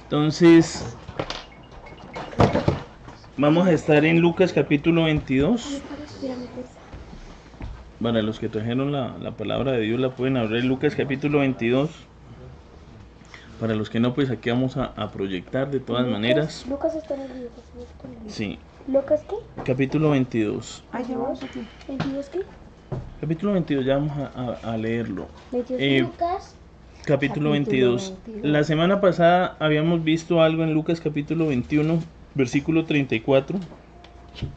Entonces, vamos a estar en Lucas capítulo 22. Para los que trajeron la palabra de Dios la pueden abrir. Lucas capítulo 22. Para los que no, pues aquí vamos a proyectar de todas maneras. Lucas está en el libro. Sí. ¿Lucas qué? Capítulo 22. ¿22 qué? Capítulo 22, ya vamos a leerlo. Lucas. Capítulo 22. La semana pasada habíamos visto algo en Lucas capítulo 21, versículo 34.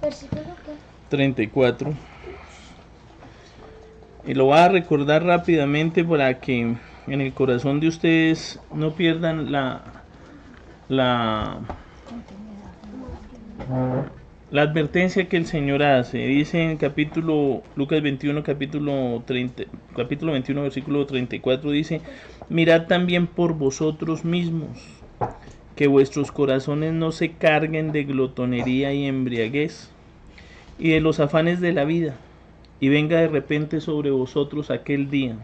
¿Versículo qué? 34. Y lo voy a recordar rápidamente para que en el corazón de ustedes no pierdan la advertencia que el Señor hace. Dice en Lucas 21, capítulo 21, versículo 34, dice: mirad también por vosotros mismos, que vuestros corazones no se carguen de glotonería y embriaguez, y de los afanes de la vida, y venga de repente sobre vosotros aquel día,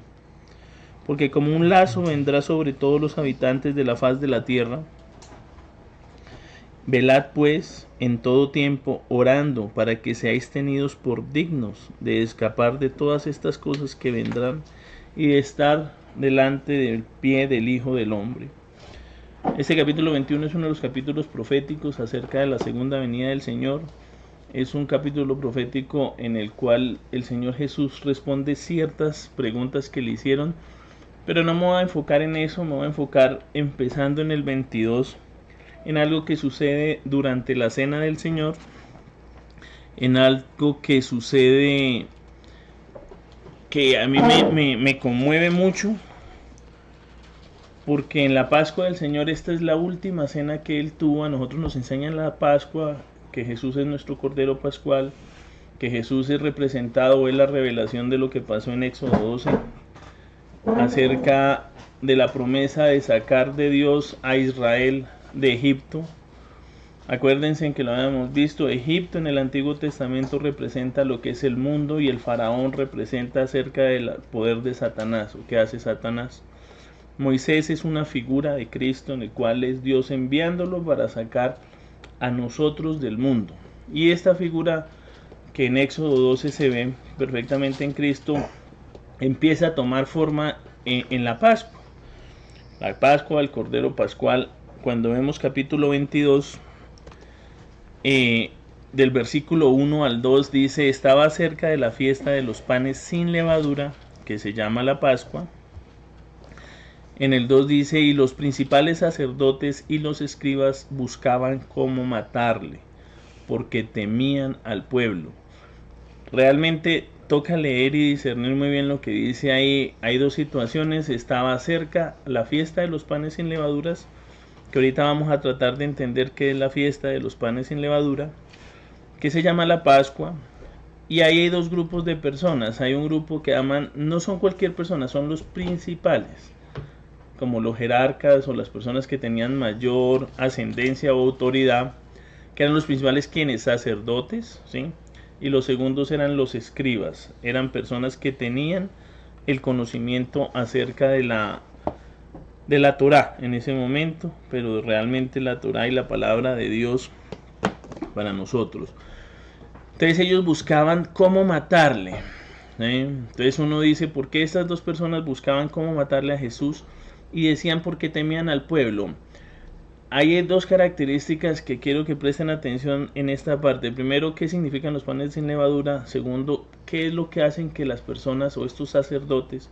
porque como un lazo vendrá sobre todos los habitantes de la faz de la tierra. Velad pues en todo tiempo, orando, para que seáis tenidos por dignos de escapar de todas estas cosas que vendrán y de estar delante del pie del Hijo del Hombre. Este capítulo 21 es uno de los capítulos proféticos acerca de la segunda venida del Señor. Es un capítulo profético en el cual el Señor Jesús responde ciertas preguntas que le hicieron, pero no me voy a enfocar en eso, me voy a enfocar empezando en el 22, en algo que sucede durante la cena del Señor, en algo que sucede que a mí me conmueve mucho, porque en la Pascua del Señor esta es la última cena que Él tuvo. A nosotros nos enseñan la Pascua, que Jesús es nuestro Cordero Pascual, que Jesús es representado, es la revelación de lo que pasó en Éxodo 12, acerca de la promesa de sacar de Dios a Israel de Egipto. Acuérdense que lo habíamos visto, Egipto en el Antiguo Testamento representa lo que es el mundo, y el faraón representa acerca del poder de Satanás, o qué hace Satanás. Moisés es una figura de Cristo, en el cual es Dios enviándolo para sacar a nosotros del mundo. Y esta figura que en Éxodo 12 se ve perfectamente en Cristo, empieza a tomar forma en la Pascua. La Pascua, el Cordero Pascual. Cuando vemos capítulo 22, del versículo 1 al 2, dice: estaba cerca de la fiesta de los panes sin levadura, que se llama la Pascua. En el 2 dice: y los principales sacerdotes y los escribas buscaban cómo matarle, porque temían al pueblo. Realmente toca leer y discernir muy bien lo que dice ahí. Hay dos situaciones. Estaba cerca la fiesta de los panes sin levaduras, que ahorita vamos a tratar de entender qué es la fiesta de los panes sin levadura, que se llama la Pascua. Y ahí hay dos grupos de personas. Hay un grupo que aman, no son cualquier persona, son los principales, como los jerarcas o las personas que tenían mayor ascendencia o autoridad, que eran los principales, quienes, sacerdotes, ¿sí? Y los segundos eran los escribas, eran personas que tenían el conocimiento acerca de la Torá en ese momento, pero realmente la Torá y la palabra de Dios para nosotros. Entonces ellos buscaban cómo matarle. Entonces uno dice: ¿por qué estas dos personas buscaban cómo matarle a Jesús? Y decían: porque temían al pueblo. Hay dos características que quiero que presten atención en esta parte. Primero, ¿qué significan los panes sin levadura? Segundo, ¿qué es lo que hacen que las personas, o estos sacerdotes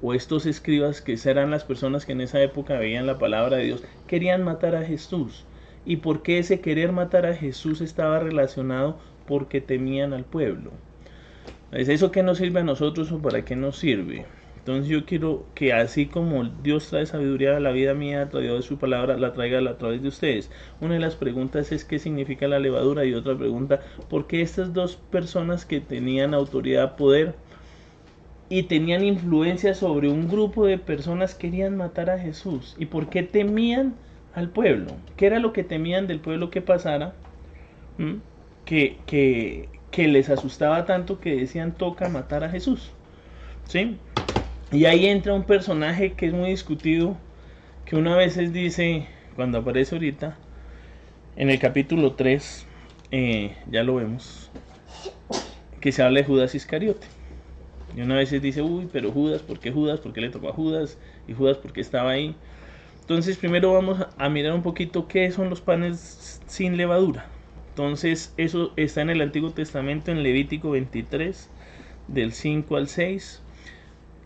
o estos escribas, que serán las personas que en esa época veían la palabra de Dios, querían matar a Jesús? ¿Y por qué ese querer matar a Jesús estaba relacionado? Porque temían al pueblo. ¿Es eso que nos sirve a nosotros o para qué nos sirve? Entonces yo quiero que, así como Dios trae sabiduría a la vida mía a través de su palabra, la traiga a través de ustedes. Una de las preguntas es: ¿qué significa la levadura? Y otra pregunta: ¿por qué estas dos personas que tenían autoridad, poder y tenían influencia sobre un grupo de personas querían matar a Jesús? ¿Y por qué temían al pueblo? ¿Qué era lo que temían del pueblo que pasara? Que les asustaba tanto que decían: toca matar a Jesús, ¿sí? Y ahí entra un personaje que es muy discutido, que una vez dice, cuando aparece ahorita, en el capítulo 3, ya lo vemos, que se habla de Judas Iscariote. Y una vez dice, uy, pero Judas, ¿por qué Judas? ¿Por qué le tocó a Judas? Y Judas, ¿por qué estaba ahí? Entonces, primero vamos a mirar un poquito qué son los panes sin levadura. Entonces, eso está en el Antiguo Testamento, en Levítico 23, del 5 al 6.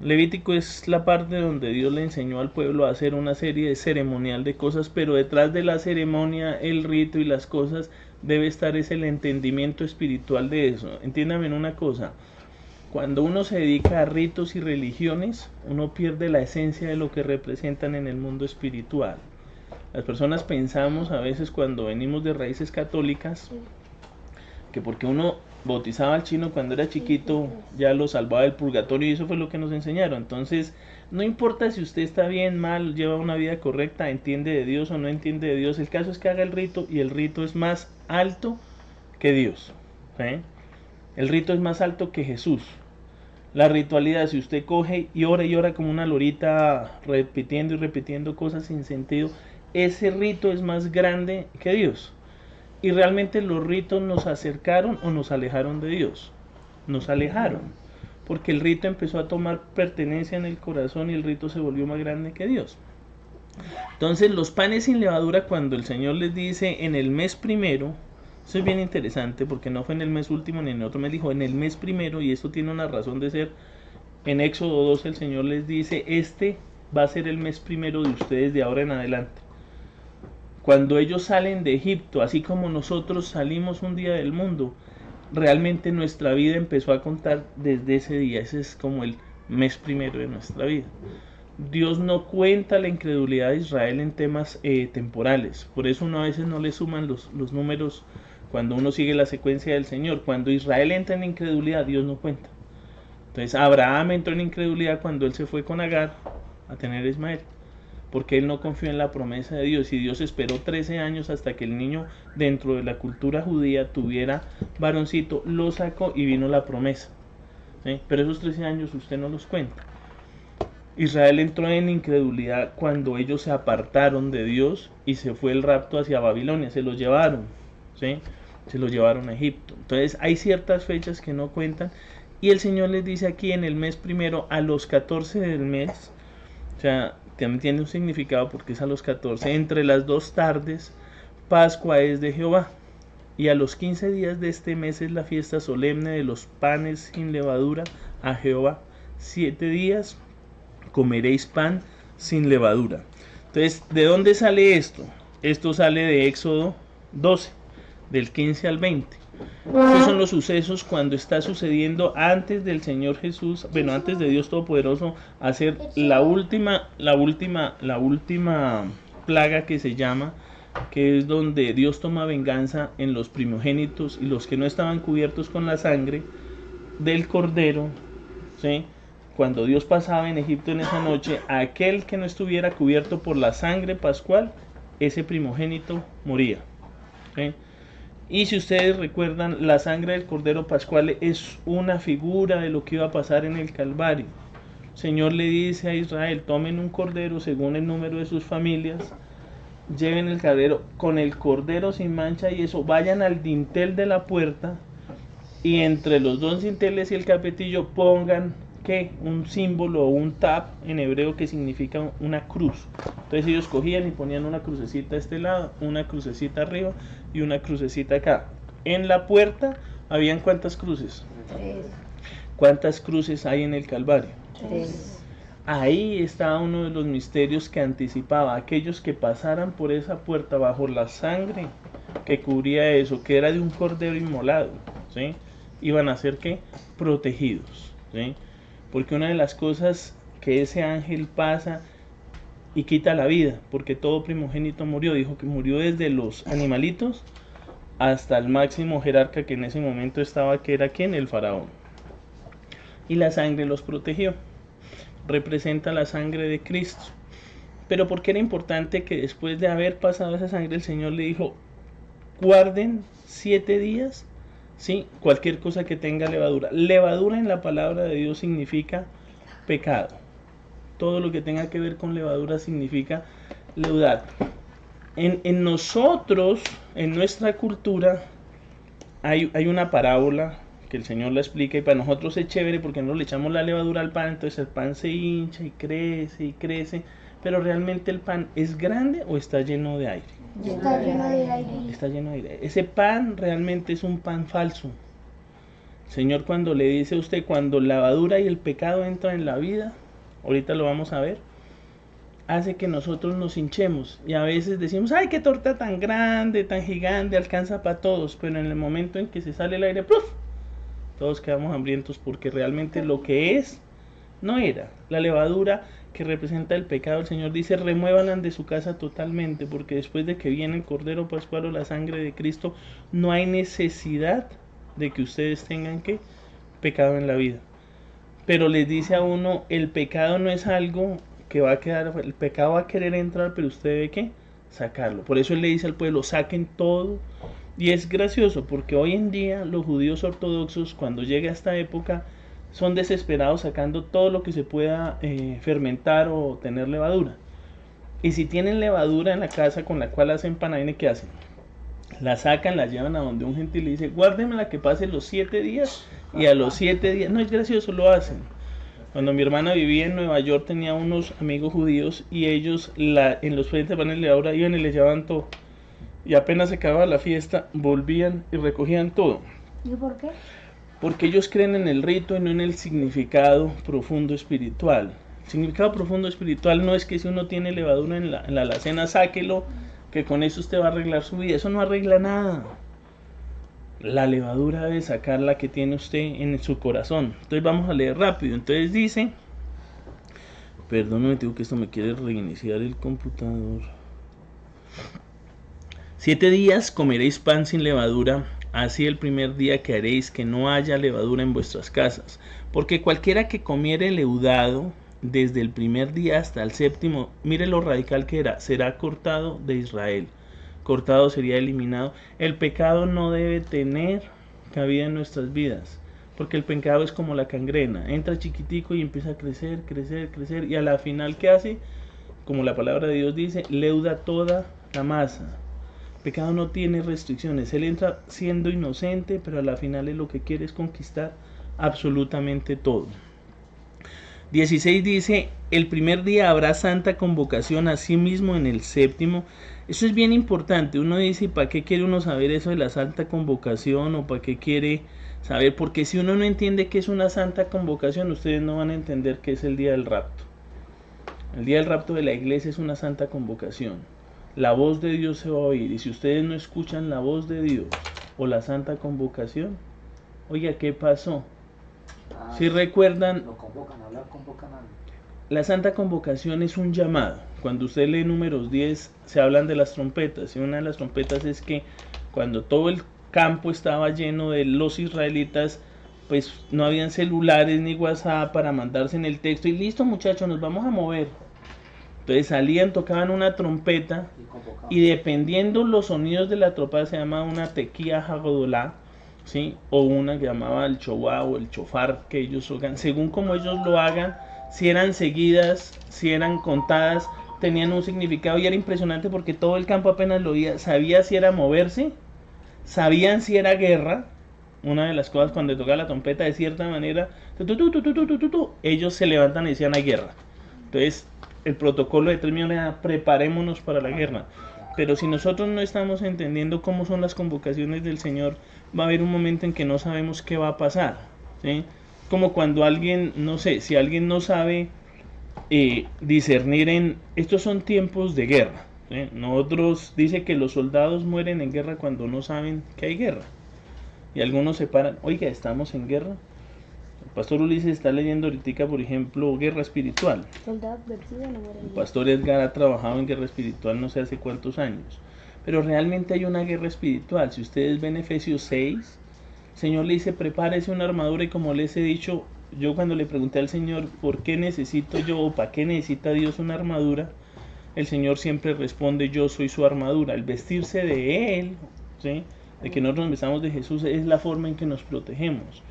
Levítico es la parte donde Dios le enseñó al pueblo a hacer una serie de ceremonial de cosas, pero detrás de la ceremonia, el rito y las cosas, debe estar es el entendimiento espiritual de eso. Entiéndame una cosa, cuando uno se dedica a ritos y religiones, uno pierde la esencia de lo que representan en el mundo espiritual. Las personas pensamos a veces cuando venimos de raíces católicas, que porque uno bautizaba al chino cuando era chiquito, ya lo salvaba del purgatorio, y eso fue lo que nos enseñaron. Entonces, no importa si usted está bien, mal, lleva una vida correcta, entiende de Dios o no entiende de Dios, el caso es que haga el rito, y el rito es más alto que Dios, ¿sí? El rito es más alto que Jesús. La ritualidad, si usted coge y ora como una lorita, repitiendo y repitiendo cosas sin sentido, ese rito es más grande que Dios. Y realmente los ritos nos acercaron o nos alejaron de Dios. Nos alejaron, porque el rito empezó a tomar pertenencia en el corazón y el rito se volvió más grande que Dios. Entonces los panes sin levadura, cuando el Señor les dice en el mes primero, eso es bien interesante porque no fue en el mes último ni en el otro mes, dijo en el mes primero, y esto tiene una razón de ser. En Éxodo 12 el Señor les dice, este va a ser el mes primero de ustedes de ahora en adelante. Cuando ellos salen de Egipto, así como nosotros salimos un día del mundo, realmente nuestra vida empezó a contar desde ese día. Ese es como el mes primero de nuestra vida. Dios no cuenta la incredulidad de Israel en temas temporales. Por eso uno a veces no le suman los números cuando uno sigue la secuencia del Señor. Cuando Israel entra en incredulidad, Dios no cuenta. Entonces Abraham entró en incredulidad cuando él se fue con Agar a tener a Ismael, porque él no confió en la promesa de Dios, y Dios esperó 13 años hasta que el niño dentro de la cultura judía tuviera varoncito, lo sacó y vino la promesa, ¿sí? Pero esos 13 años usted no los cuenta. Israel entró en incredulidad cuando ellos se apartaron de Dios y se fue el rapto hacia Babilonia, se los llevaron, ¿sí? Se los llevaron a Egipto. Entonces hay ciertas fechas que no cuentan, y el Señor les dice aquí en el mes primero, a los 14 del mes, o sea, también tiene un significado porque es a los 14, entre las 2 tardes, Pascua es de Jehová, y a los 15 días de este mes es la fiesta solemne de los panes sin levadura a Jehová. 7 días comeréis pan sin levadura. Entonces, ¿de dónde sale esto? Esto sale de Éxodo 12, del 15 al 20. Estos son los sucesos cuando está sucediendo antes del Señor Jesús, bueno, antes de Dios Todopoderoso hacer la última plaga que se llama, que es donde Dios toma venganza en los primogénitos y los que no estaban cubiertos con la sangre del cordero, ¿sí? Cuando Dios pasaba en Egipto en esa noche, aquel que no estuviera cubierto por la sangre pascual, ese primogénito moría, ¿sí? Y si ustedes recuerdan, la sangre del Cordero Pascual es una figura de lo que iba a pasar en el Calvario. El Señor le dice a Israel, tomen un cordero según el número de sus familias, lleven el cordero con el cordero sin mancha y eso, vayan al dintel de la puerta y entre los 2 dinteles y el capetillo pongan ¿qué? Un símbolo o un tab en hebreo que significa una cruz. Entonces ellos cogían y ponían una crucecita a este lado, una crucecita arriba y una crucecita acá. En la puerta habían ¿cuántas cruces? 3. ¿Cuántas cruces hay en el Calvario? 3. Ahí estaba uno de los misterios que anticipaba a aquellos que pasaran por esa puerta bajo la sangre que cubría eso, que era de un cordero inmolado, ¿sí? Iban a ser ¿qué? Protegidos, ¿sí? Porque una de las cosas que ese ángel pasa y quita la vida, porque todo primogénito murió, dijo que murió desde los animalitos hasta el máximo jerarca que en ese momento estaba, que era ¿quién? El faraón. Y la sangre los protegió, representa la sangre de Cristo. Pero porque era importante que después de haber pasado esa sangre, el Señor le dijo, guarden 7 días, ¿sí? Cualquier cosa que tenga levadura. Levadura en la palabra de Dios significa pecado. Todo lo que tenga que ver con levadura significa leudar. En nosotros, en nuestra cultura, hay una parábola que el Señor la explica y para nosotros es chévere porque no le echamos la levadura al pan, entonces el pan se hincha y crece, pero realmente el pan ¿es grande o está lleno de aire? Está lleno de aire. Está lleno de aire. Ese pan realmente es un pan falso. El Señor cuando le dice a usted, cuando la levadura y el pecado entran en la vida, ahorita lo vamos a ver, hace que nosotros nos hinchemos y a veces decimos, ay, qué torta tan grande, tan gigante, alcanza para todos, pero en el momento en que se sale el aire, ¡pluf!, todos quedamos hambrientos porque realmente lo que es no era. La levadura que representa el pecado, el Señor dice, remuévanla de su casa totalmente, porque después de que viene el Cordero Pascual o la sangre de Cristo, no hay necesidad de que ustedes tengan que pecado en la vida. Pero les dice a uno, el pecado no es algo que va a quedar, el pecado va a querer entrar, pero usted debe que sacarlo. Por eso él le dice al pueblo, saquen todo. Y es gracioso porque hoy en día los judíos ortodoxos, cuando llega esta época, son desesperados sacando todo lo que se pueda fermentar o tener levadura. Y si tienen levadura en la casa con la cual hacen panaine, ¿qué hacen? La sacan, la llevan a donde un gentil le dice, guárdemela que pase los 7 días, y a los 7 días, no es gracioso, lo hacen. Cuando mi hermana vivía en Nueva York tenía unos amigos judíos y ellos en los frentes de panes de levadura iban y les llevaban todo. Y apenas se acababa la fiesta, volvían y recogían todo. ¿Y por qué? Porque ellos creen en el rito y no en el significado profundo espiritual. El significado profundo espiritual no es que si uno tiene levadura en la alacena, sáquelo, que con eso usted va a arreglar su vida. Eso no arregla nada. La levadura debe sacar la que tiene usted en su corazón. Entonces vamos a leer rápido. Entonces dice, perdón, me digo que esto me quiere reiniciar el computador. 7 días comeréis pan sin levadura, así el primer día que haréis que no haya levadura en vuestras casas, porque cualquiera que comiere leudado desde el primer día hasta el séptimo, mire lo radical que era, será cortado de Israel. Cortado sería eliminado. El pecado no debe tener cabida en nuestras vidas, porque el pecado es como la cangrena, entra chiquitico y empieza a crecer, y a la final, ¿qué hace? Como la palabra de Dios dice, leuda toda la masa. El pecado no tiene restricciones, él entra siendo inocente, pero a la final él lo que quiere es conquistar absolutamente todo. 16 dice, el primer día habrá santa convocación, asimismo en el séptimo. Eso es bien importante. Uno dice, ¿para qué quiere uno saber eso de la santa convocación? ¿O para qué quiere saber? Porque si uno no entiende qué es una santa convocación, ustedes no van a entender qué es el día del rapto. El día del rapto de la iglesia es una santa convocación. La voz de Dios se va a oír. Y si ustedes no escuchan la voz de Dios o la santa convocación, oiga, ¿qué pasó? Si recuerdan, la santa convocación es un llamado. Cuando usted lee Números 10, se hablan de las trompetas. Y una de las trompetas es que cuando todo el campo estaba lleno de los israelitas, pues no habían celulares ni WhatsApp para mandarse en el texto. Y listo, muchachos, nos vamos a mover. Entonces salían, tocaban una trompeta y dependiendo los sonidos de la trompeta se llama una tequía hagodolá, ¿sí? O una que llamaba el chowá o el chofar que ellos hagan. Según como ellos lo hagan, si eran seguidas, si eran contadas, tenían un significado y era impresionante porque todo el campo apenas lo oía, sabía si era moverse, sabían si era guerra. Una de las cosas cuando tocaba la trompeta de cierta manera, ellos se levantan y decían hay guerra. Entonces el protocolo determina preparémonos para la guerra. Pero si nosotros no estamos entendiendo cómo son las convocaciones del Señor, va a haber un momento en que no sabemos qué va a pasar, ¿sí? Como cuando alguien, no sé, si alguien no sabe discernir en, estos son tiempos de guerra, ¿sí? Nosotros dice que los soldados mueren en guerra cuando no saben que hay guerra. Y algunos se paran, oiga, estamos en guerra. El pastor Ulises está leyendo ahorita, por ejemplo, Guerra Espiritual. El pastor Edgar ha trabajado en guerra espiritual no sé hace cuántos años. Pero realmente hay una guerra espiritual. Si ustedes ven Efesios 6, el Señor le dice, prepárese una armadura. Y como les he dicho, yo cuando le pregunté al Señor, ¿por qué necesito yo o para qué necesita Dios una armadura? El Señor siempre responde, yo soy su armadura. El vestirse de Él, ¿sí?, de que nosotros nos vestamos de Jesús, es la forma en que nos protegemos.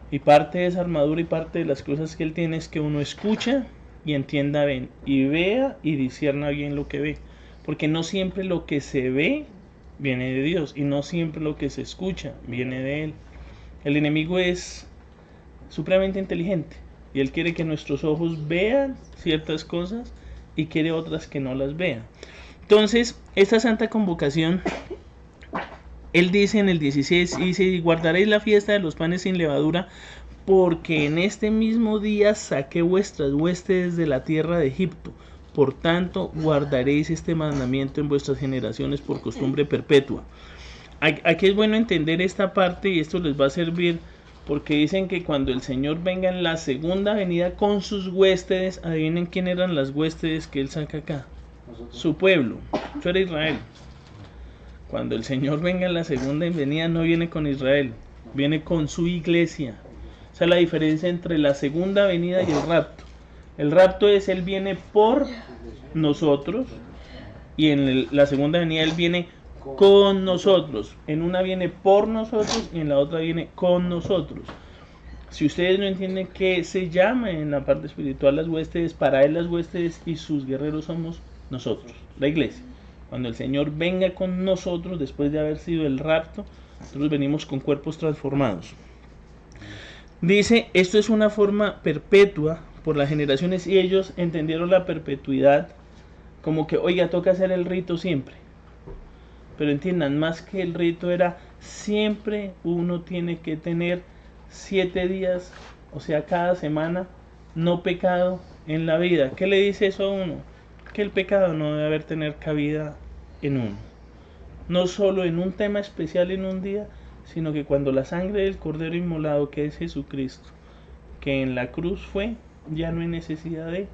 Y parte de esa armadura y parte de las cosas que Él tiene es que uno escucha y entienda bien, y vea y discierna bien lo que ve. porque no siempre lo que se ve viene de Dios y no siempre lo que se escucha viene de Él. El enemigo es supremamente inteligente y él quiere que nuestros ojos vean ciertas cosas y quiere otras que no las vean. Entonces, esta santa convocación, él dice en el 16, dice, guardaréis la fiesta de los panes sin levadura, porque en este mismo día saqué vuestras huestes de la tierra de Egipto. Por tanto, guardaréis este mandamiento en vuestras generaciones por costumbre perpetua. Aquí es bueno entender esta parte y esto les va a servir porque dicen que cuando el Señor venga en la segunda venida con sus huéspedes, adivinen quién eran las huéspedes que Él saca acá. Su pueblo, eso era Israel. Cuando el Señor venga en la segunda venida no viene con Israel, viene con su iglesia. Esa es la diferencia entre la segunda venida y el rapto. El rapto es Él viene por nosotros y en la segunda venida Él viene con nosotros. En una viene por nosotros y en la otra viene con nosotros. Si ustedes no entienden qué se llama en la parte espiritual las huestes, para Él las huestes y sus guerreros somos nosotros, la iglesia. Cuando el Señor venga con nosotros después de haber sido el rapto, nosotros venimos con cuerpos transformados. Dice, esto es una forma perpetua por las generaciones y ellos entendieron la perpetuidad como que, oiga, toca hacer el rito siempre. Pero entiendan, más que el rito era, siempre uno tiene que tener 7 días, o sea, cada semana, no pecado en la vida. ¿Qué le dice eso a uno? Que el pecado no debe haber tener cabida en uno. No solo en un tema especial en un día, sino que cuando la sangre del Cordero inmolado, que es Jesucristo, que en la cruz fue, ya no hay necesidad de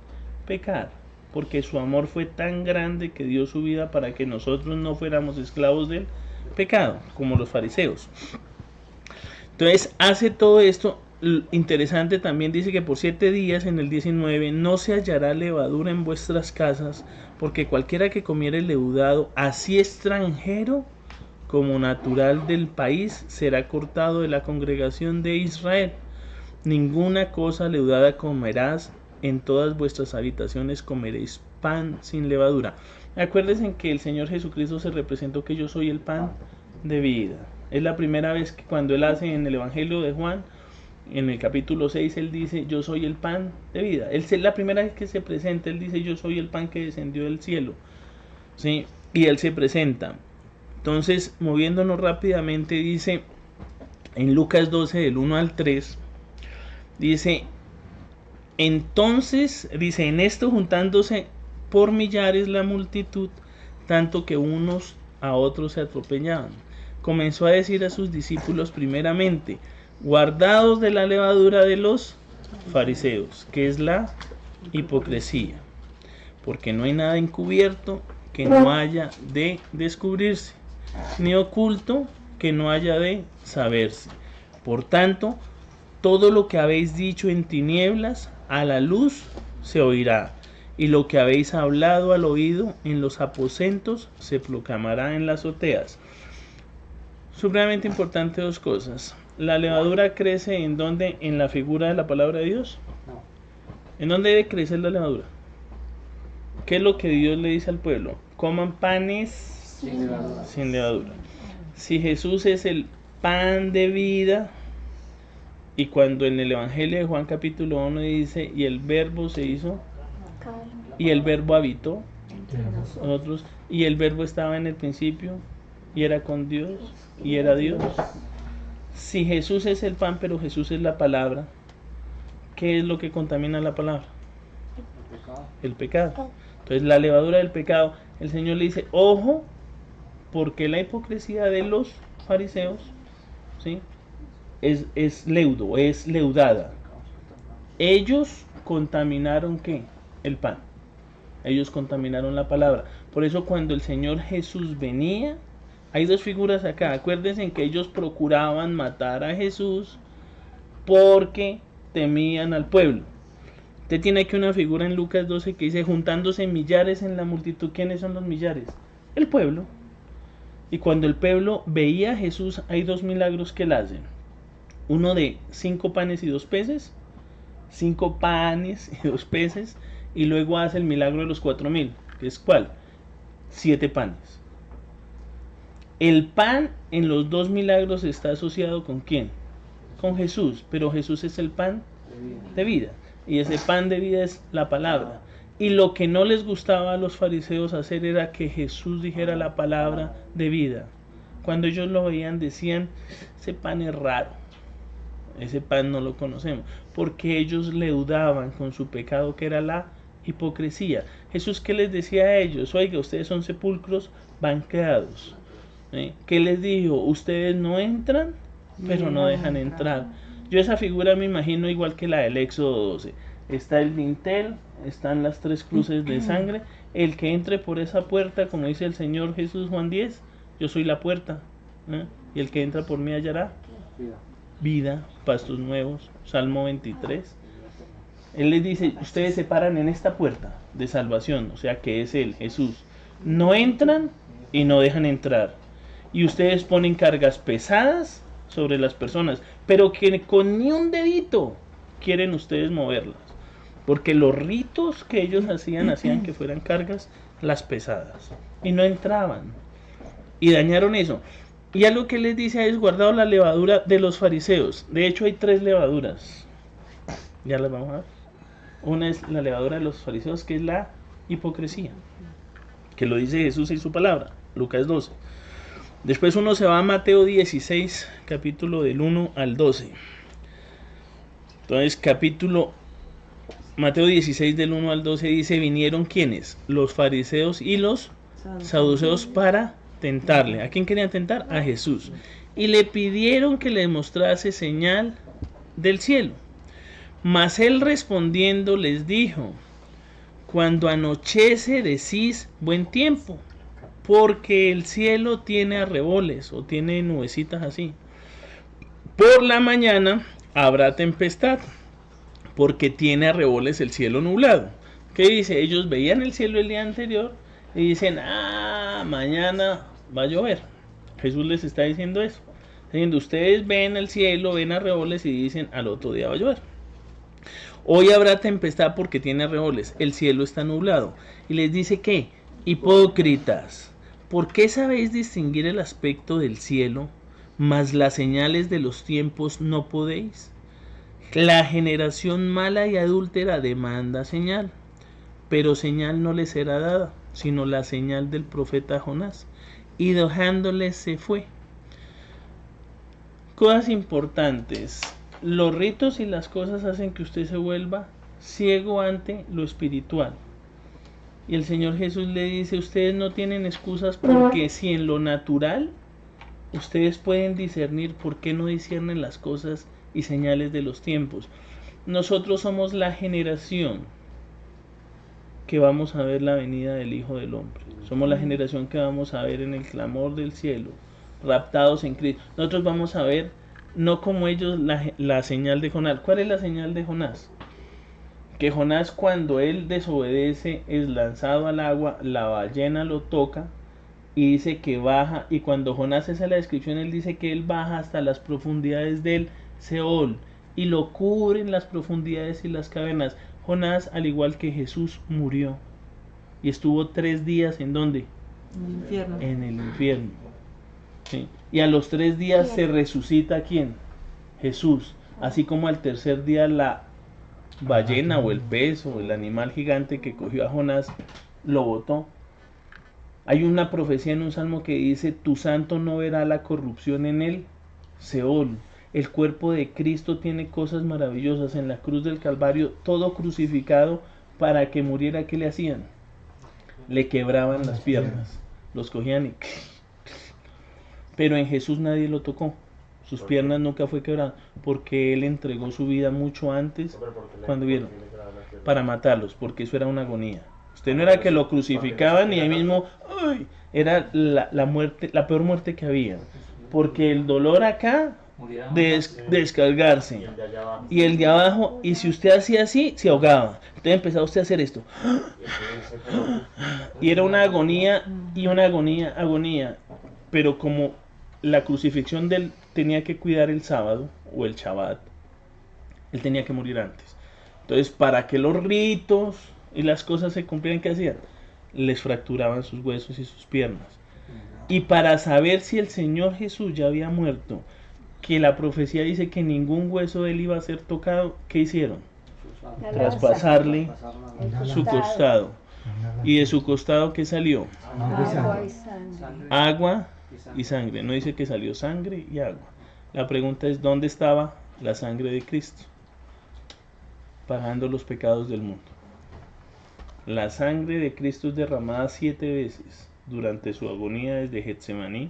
pecar, porque su amor fue tan grande que dio su vida para que nosotros no fuéramos esclavos del pecado, como los fariseos. Entonces hace todo esto. Interesante también dice que por 7 días en el 19 no se hallará levadura en vuestras casas, porque cualquiera que comiere leudado, así extranjero como natural del país, será cortado de la congregación de Israel. Ninguna cosa leudada comerás, en todas vuestras habitaciones comeréis pan sin levadura. Acuérdense que el Señor Jesucristo se representó que yo soy el pan de vida. Es la primera vez que cuando Él hace en el Evangelio de Juan, en el capítulo 6, Él dice, yo soy el pan de vida. Él es la primera vez que se presenta, Él dice, yo soy el pan que descendió del cielo. ¿Sí? Y Él se presenta. Entonces, moviéndonos rápidamente, dice en Lucas 12, del 1 al 3, dice, entonces, dice, en esto juntándose por millares la multitud, tanto que unos a otros se atropellaban. Comenzó a decir a sus discípulos primeramente, guardaos de la levadura de los fariseos, que es la hipocresía, porque no hay nada encubierto que no haya de descubrirse, ni oculto que no haya de saberse. Por tanto, todo lo que habéis dicho en tinieblas, a la luz se oirá, y lo que habéis hablado al oído en los aposentos se proclamará en las azoteas. Supremamente importante 2 cosas. ¿La levadura crece en dónde? ¿En la figura de la palabra de Dios? No. ¿En dónde debe crecer la levadura? ¿Qué es lo que Dios le dice al pueblo? Coman panes sin levadura. Si Jesús es el pan de vida, y cuando en el Evangelio de Juan capítulo 1 dice, y el verbo se hizo, y el verbo habitó nosotros, y el verbo estaba en el principio, y era con Dios, y era Dios. Si Jesús es el pan, pero Jesús es la palabra, ¿qué es lo que contamina la palabra? El pecado. Entonces la levadura del pecado, el Señor le dice, ojo, porque la hipocresía de los fariseos, ¿sí?, es leudo, es leudada. Ellos contaminaron ¿qué? El pan. Ellos contaminaron la palabra. Por eso cuando el Señor Jesús venía, hay 2 figuras acá. Acuérdense que ellos procuraban matar a Jesús porque temían al pueblo. Usted tiene aquí una figura en Lucas 12 que dice, juntándose millares en la multitud. ¿Quiénes son los millares? El pueblo. Y cuando el pueblo veía a Jesús, hay 2 milagros que él hace. Uno de 5 panes y 2 peces. 5 panes y 2 peces. Y luego hace el milagro de los 4,000. ¿Que es cuál? 7 panes. El pan en los 2 milagros está asociado ¿con quién? Con Jesús, pero Jesús es el pan de vida. Y ese pan de vida es la palabra. Y lo que no les gustaba a los fariseos hacer era que Jesús dijera la palabra de vida. Cuando ellos lo veían decían, ese pan es raro, ese pan no lo conocemos, porque ellos leudaban con su pecado que era la hipocresía. Jesús, ¿qué les decía a ellos? Oiga, ustedes son sepulcros banqueados. ¿Qué les dijo? Ustedes no entran, pero no dejan entrar. Yo esa figura me imagino igual que la del Éxodo 12. Está el dintel, están las 3 cruces de sangre. El que entre por esa puerta, como dice el Señor Jesús Juan 10, yo soy la puerta, y el que entra por mí hallará vida, pastos nuevos. Salmo 23. Él les dice, ustedes se paran en esta puerta de salvación, o sea que es Él, Jesús. No entran y no dejan entrar. Y ustedes ponen cargas pesadas sobre las personas, pero que con ni un dedito quieren ustedes moverlas. Porque los ritos que ellos hacían que fueran cargas las pesadas. Y no entraban. Y dañaron eso. Y algo que les dice es guardado la levadura de los fariseos. De hecho hay 3 levaduras. Ya las vamos a ver. Una es la levadura de los fariseos, que es la hipocresía. Que lo dice Jesús en su palabra. Lucas 12. Después uno se va a Mateo 16, capítulo del 1 al 12. Entonces Mateo 16 del 1 al 12 dice, vinieron ¿quiénes? Los fariseos y los saduceos para tentarle. ¿A quién querían tentar? A Jesús. Y le pidieron que le mostrase señal del cielo. Mas él respondiendo les dijo, cuando anochece decís buen tiempo, porque el cielo tiene arreboles o tiene nubecitas así. Por la mañana habrá tempestad, porque tiene arreboles el cielo nublado. ¿Qué dice? Ellos veían el cielo el día anterior y dicen, mañana va a llover. Jesús les está diciendo eso. Diciendo, ustedes ven el cielo, ven arreboles y dicen, al otro día va a llover. Hoy habrá tempestad porque tiene arreboles, el cielo está nublado. Y les dice que, hipócritas, ¿por qué sabéis distinguir el aspecto del cielo, mas las señales de los tiempos no podéis? La generación mala y adúltera demanda señal, pero señal no le será dada, sino la señal del profeta Jonás. Y dejándole se fue. Cosas importantes. Los ritos y las cosas hacen que usted se vuelva ciego ante lo espiritual. Y el Señor Jesús le dice, ustedes no tienen excusas porque si en lo natural ustedes pueden discernir, ¿por qué no disciernen las cosas y señales de los tiempos? Nosotros somos la generación que vamos a ver la venida del Hijo del Hombre. Somos la generación que vamos a ver en el clamor del cielo, raptados en Cristo. Nosotros vamos a ver, no como ellos, la señal de Jonás. ¿Cuál es la señal de Jonás? Que Jonás, cuando él desobedece, es lanzado al agua, la ballena lo toca y dice que baja, y cuando Jonás hace la descripción, él dice que él baja hasta las profundidades del Seol y lo cubren las profundidades y las cavernas. Jonás, al igual que Jesús, murió y estuvo 3 días ¿en dónde? En el infierno. En el infierno. ¿Sí? Y a los 3 días se resucita ¿quién? Jesús. Así como al tercer día la ballena o el pez o el animal gigante que cogió a Jonás lo botó. Hay una profecía en un salmo que dice, tu santo no verá la corrupción en el Seol. El cuerpo de Cristo tiene cosas maravillosas. En la cruz del Calvario, todo crucificado, para que muriera, ¿qué le hacían? Le quebraban las piernas, los cogían y... Pero en Jesús nadie lo tocó. Sus piernas nunca fue quebrada, porque Él entregó su vida mucho antes, cuando vieron, para matarlos, porque eso era una agonía. Usted no era que lo crucificaban y ahí mismo, ¡ay! Era la muerte, la peor muerte que había, porque el dolor acá de descargarse y el de abajo, y si usted hacía así, se ahogaba. Entonces empezaba usted a hacer esto, y era una agonía y una agonía, pero como la crucifixión de él tenía que cuidar el sábado o el Shabbat, él tenía que morir antes. Entonces, para que los ritos y las cosas se cumplieran, ¿qué hacían? les fracturaban sus huesos y sus piernas. Y para saber si el Señor Jesús ya había muerto, que la profecía dice que ningún hueso de él iba a ser tocado, ¿qué hicieron? La Traspasarle lanza, su costado. ¿Y de su costado qué salió? agua y sangre. Agua y sangre. No dice que salió sangre y agua. La pregunta es, ¿dónde estaba la sangre de Cristo? Pagando los pecados del mundo. La sangre de Cristo es derramada 7 veces durante su agonía desde Getsemaní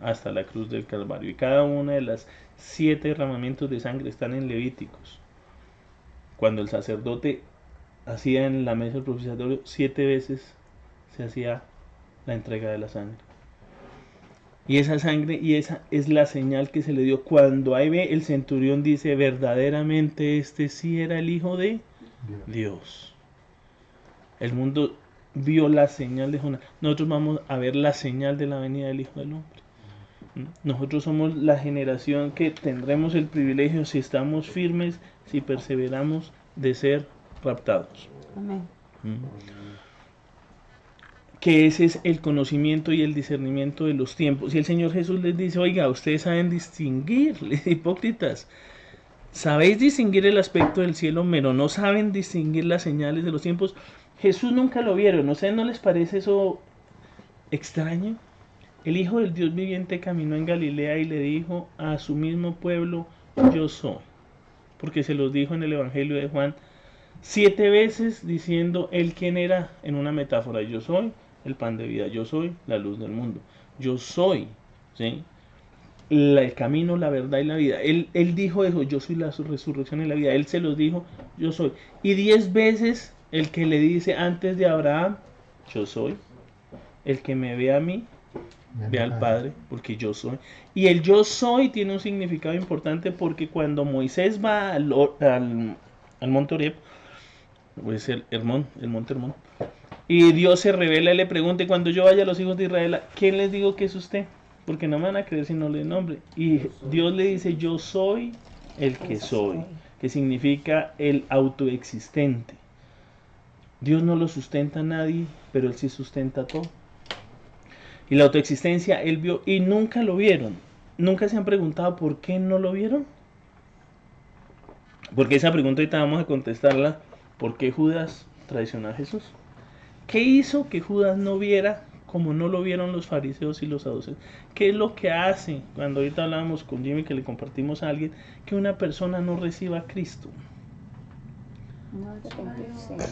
hasta la cruz del Calvario. Y cada una de las 7 derramamientos de sangre están en Levíticos. Cuando el sacerdote hacía en la mesa del propiciatorio 7 veces se hacía la entrega de la sangre. Y esa sangre, y esa es la señal que se le dio. Cuando ahí ve el centurión dice, verdaderamente este sí era el Hijo de Dios. El mundo vio la señal de Jonás. Nosotros vamos a ver la señal de la venida del Hijo del Hombre. Nosotros somos la generación que tendremos el privilegio, si estamos firmes, si perseveramos, de ser raptados. Amén. Que ese es el conocimiento y el discernimiento de los tiempos. Y el Señor Jesús les dice, oiga, ustedes saben distinguir, hipócritas, sabéis distinguir el aspecto del cielo, pero no saben distinguir las señales de los tiempos. Jesús nunca lo vieron, ¿no? ¿No les parece eso extraño? El Hijo del Dios viviente caminó en Galilea y le dijo a su mismo pueblo, yo soy. Porque se los dijo en el Evangelio de Juan 7 veces diciendo él quién era, en una metáfora, yo soy el pan de vida, yo soy la luz del mundo, yo soy, ¿sí? El camino, la verdad y la vida. Él dijo eso, yo soy la resurrección y la vida. Él se los dijo, yo soy. Y 10 veces el que le dice antes de Abraham, yo soy. El que me ve a mí, ve al Padre, porque yo soy. Y el yo soy tiene un significado importante porque cuando Moisés va al monte Oreb, pues el monte Hermón, y Dios se revela y le pregunta, cuando yo vaya a los hijos de Israel, ¿quién les digo que es usted? Porque no me van a creer si no le nombre. Y Dios le dice, yo soy el que soy, que significa el autoexistente. Dios no lo sustenta a nadie, pero Él sí sustenta todo. Y la autoexistencia Él vio y nunca lo vieron. ¿Nunca se han preguntado por qué no lo vieron? Porque esa pregunta ahorita vamos a contestarla. ¿Por qué Judas traicionó a Jesús? ¿Qué hizo que Judas no viera como no lo vieron los fariseos y los saduceos? ¿Qué es lo que hace, cuando ahorita hablábamos con Jimmy, que le compartimos a alguien, que una persona no reciba a Cristo?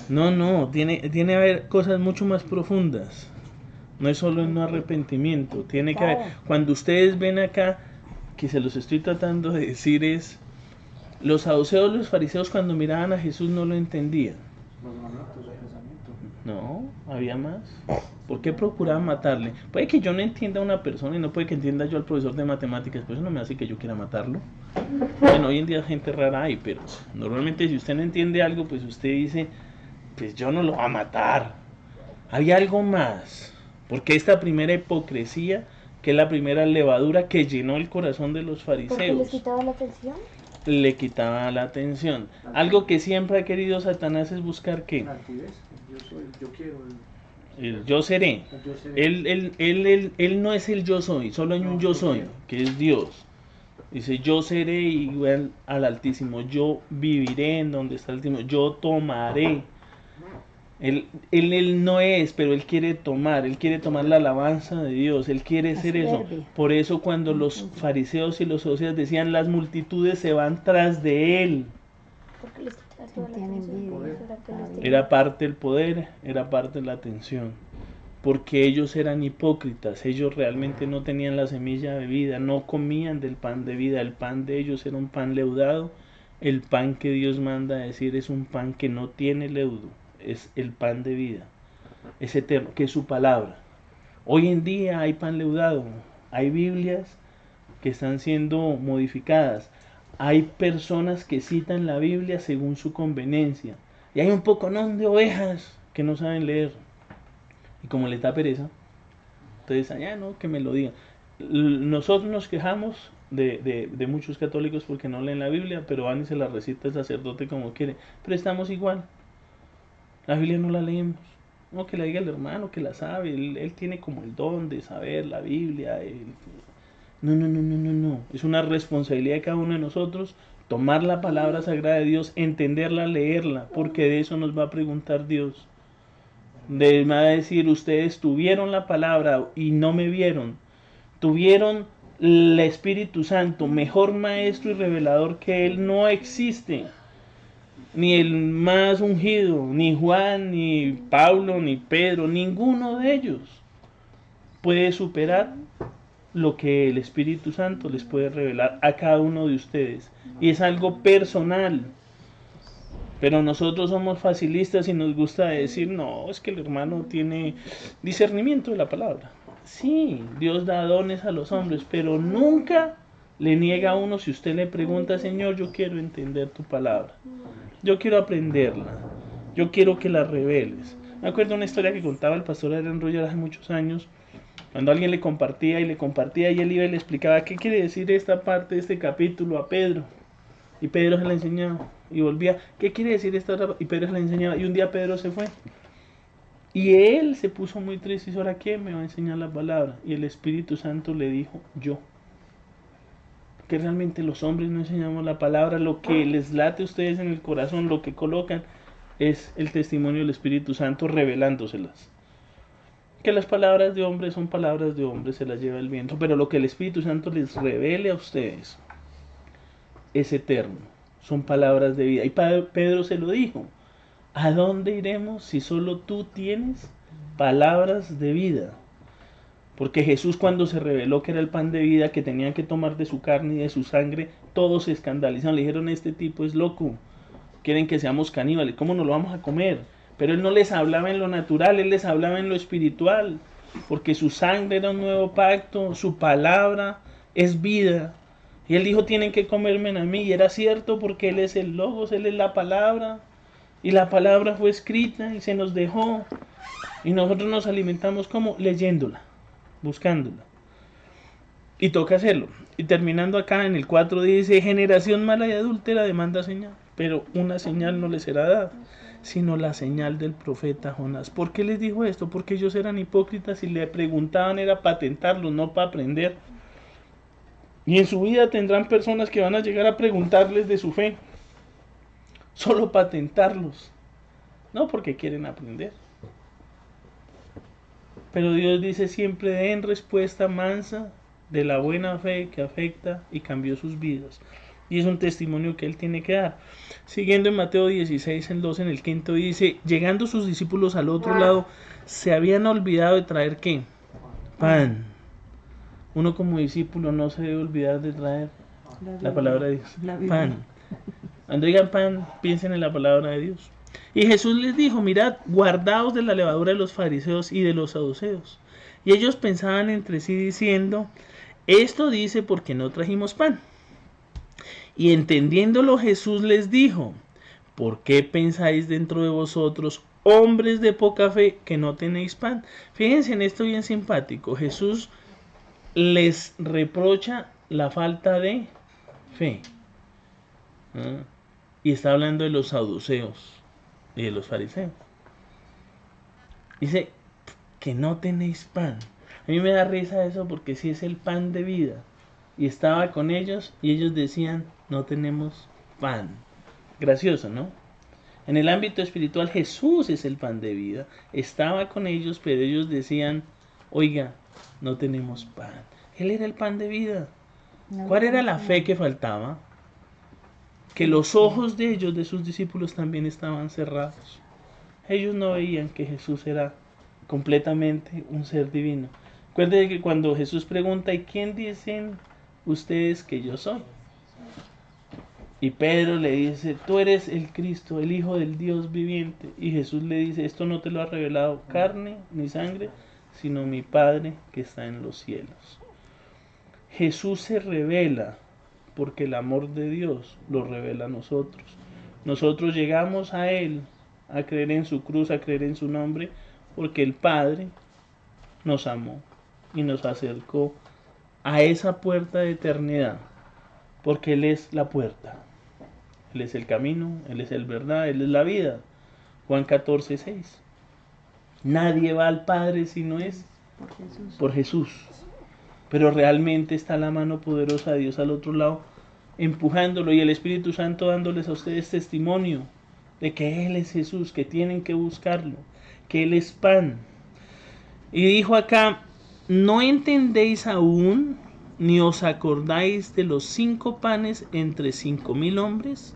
No, tiene que haber cosas mucho más profundas. No es solo el no arrepentimiento, tiene que haber. Cuando ustedes ven acá, que se los estoy tratando de decir es, los saduceos, los fariseos cuando miraban a Jesús no lo entendían. No, había más. ¿Por qué procuraban matarle? Puede que yo no entienda a una persona y no puede que entienda yo al profesor de matemáticas, pues eso no me hace que yo quiera matarlo. Bueno, hoy en día gente rara hay, pero normalmente si usted no entiende algo, pues usted dice, pues yo no lo voy a matar. Hay algo más. Porque esta primera hipocresía, que es la primera levadura que llenó el corazón de los fariseos. ¿Por qué les quitaba la atención? Le quitaba la atención. Algo que siempre ha querido Satanás es buscar ¿qué? Yo quiero El yo seré. Él no es el yo soy, solo hay un yo soy, que es Dios. Dice, yo seré igual al Altísimo, yo viviré en donde está el Altísimo, yo tomaré. Él no es, pero él quiere tomar la alabanza de Dios, él quiere ser eso. Por eso cuando los fariseos y los saduceos decían, las multitudes se van tras de él. Porque les quitaba toda la atención. Era parte del poder, era parte de la atención. Porque ellos eran hipócritas, ellos realmente no tenían la semilla de vida, no comían del pan de vida, el pan de ellos era un pan leudado, el pan que Dios manda a decir es un pan que no tiene leudo, es el pan de vida, es eterno, que es su palabra. Hoy en día hay pan leudado, hay Biblias que están siendo modificadas, hay personas que citan la Biblia según su conveniencia, y hay un poconón de ovejas que no saben leer. Y como les da pereza, entonces allá no, que me lo digan. Nosotros nos quejamos de muchos católicos porque no leen la Biblia, pero van y se la recita el sacerdote como quiere. Pero estamos igual. La Biblia no la leemos. No, que la diga el hermano, que la sabe, él tiene como el don de saber la Biblia. No, no, no, no, no, no. Es una responsabilidad de cada uno de nosotros tomar la palabra sagrada de Dios, entenderla, leerla, porque de eso nos va a preguntar Dios. Me va a decir, ustedes tuvieron la palabra y no me vieron. Tuvieron el Espíritu Santo, mejor maestro y revelador que Él no existe. Ni el más ungido, ni Juan, ni Pablo, ni Pedro, ninguno de ellos puede superar lo que el Espíritu Santo les puede revelar a cada uno de ustedes. Y es algo personal. Pero nosotros somos facilistas y nos gusta decir, no, es que el hermano tiene discernimiento de la palabra. Sí, Dios da dones a los hombres, pero nunca le niega a uno si usted le pregunta, Señor, yo quiero entender tu palabra. Yo quiero aprenderla. Yo quiero que la reveles. Me acuerdo una historia que contaba el pastor Adrián Roger hace muchos años, cuando alguien le compartía y él iba y le explicaba qué quiere decir esta parte de este capítulo a Pedro. Y Pedro se la enseñaba. Y volvía, ¿qué quiere decir esta otra? Y Pedro se la enseñaba. Y un día Pedro se fue. Y él se puso muy triste y dijo, ¿ahora quién me va a enseñar la palabra? Y el Espíritu Santo le dijo, yo. Que realmente los hombres no enseñamos la palabra. Lo que les late a ustedes en el corazón, lo que colocan, es el testimonio del Espíritu Santo revelándoselas. Que las palabras de hombres son palabras de hombres, se las lleva el viento. Pero lo que el Espíritu Santo les revele a ustedes es eterno, son palabras de vida. Y Pedro se lo dijo, ¿a dónde iremos si solo tú tienes palabras de vida? Porque Jesús, cuando se reveló que era el pan de vida, que tenían que tomar de su carne y de su sangre, todos se escandalizaron, le dijeron, este tipo es loco, quieren que seamos caníbales, ¿cómo nos lo vamos a comer? Pero él no les hablaba en lo natural, él les hablaba en lo espiritual, porque su sangre era un nuevo pacto, su palabra es vida. Y él dijo, tienen que comerme a mí. Y era cierto, porque él es el Logos, él es la palabra. Y la palabra fue escrita y se nos dejó. Y nosotros nos alimentamos como leyéndola, buscándola. Y toca hacerlo. Y terminando acá en el 4 dice, generación mala y adúltera demanda señal. Pero una señal no les será dada, sino la señal del profeta Jonás. ¿Por qué les dijo esto? Porque ellos eran hipócritas y le preguntaban era para tentarlos, no para aprender. Y en su vida tendrán personas que van a llegar a preguntarles de su fe, solo para tentarlos, no porque quieren aprender. Pero Dios dice siempre, den respuesta mansa de la buena fe que afecta y cambió sus vidas. Y es un testimonio que Él tiene que dar. Siguiendo en Mateo 16, el 12, en el 5 dice, llegando sus discípulos al otro lado, se habían olvidado de traer ¿qué? Pan. Uno como discípulo no se debe olvidar de traer la palabra de Dios. Pan. Cuando digan pan, piensen en la palabra de Dios. Y Jesús les dijo, mirad, guardaos de la levadura de los fariseos y de los saduceos. Y ellos pensaban entre sí diciendo, esto dice porque no trajimos pan. Y entendiéndolo Jesús les dijo, ¿por qué pensáis dentro de vosotros, hombres de poca fe, que no tenéis pan? Fíjense en esto bien simpático. Jesús les reprocha la falta de fe. Y está hablando de los saduceos y de los fariseos. Dice que no tenéis pan. A mí me da risa eso porque si es el pan de vida. Y estaba con ellos y ellos decían, no tenemos pan. Gracioso, ¿no? En el ámbito espiritual Jesús es el pan de vida. Estaba con ellos, pero ellos decían, oiga, no tenemos pan. Él era el pan de vida. ¿Cuál era la fe que faltaba? Que los ojos de ellos, de sus discípulos, también estaban cerrados. Ellos no veían que Jesús era completamente un ser divino. Recuerden que cuando Jesús pregunta, ¿y quién dicen ustedes que yo soy? Y Pedro le dice, tú eres el Cristo, el Hijo del Dios viviente. Y Jesús le dice, esto no te lo ha revelado carne ni sangre, sino mi Padre que está en los cielos. Jesús se revela porque el amor de Dios lo revela a nosotros. Nosotros llegamos a Él, a creer en su cruz, a creer en su nombre, porque el Padre nos amó y nos acercó a esa puerta de eternidad, porque Él es la puerta. Él es el camino, Él es el verdad, Él es la vida. Juan 14:6. Nadie va al Padre si no es Por Jesús. por Jesús. Pero realmente está la mano poderosa de Dios al otro lado, empujándolo, y el Espíritu Santo dándoles a ustedes testimonio de que Él es Jesús, que tienen que buscarlo, que Él es pan. Y dijo acá, ¿no entendéis aún, ni os acordáis de los 5 panes entre 5.000 hombres?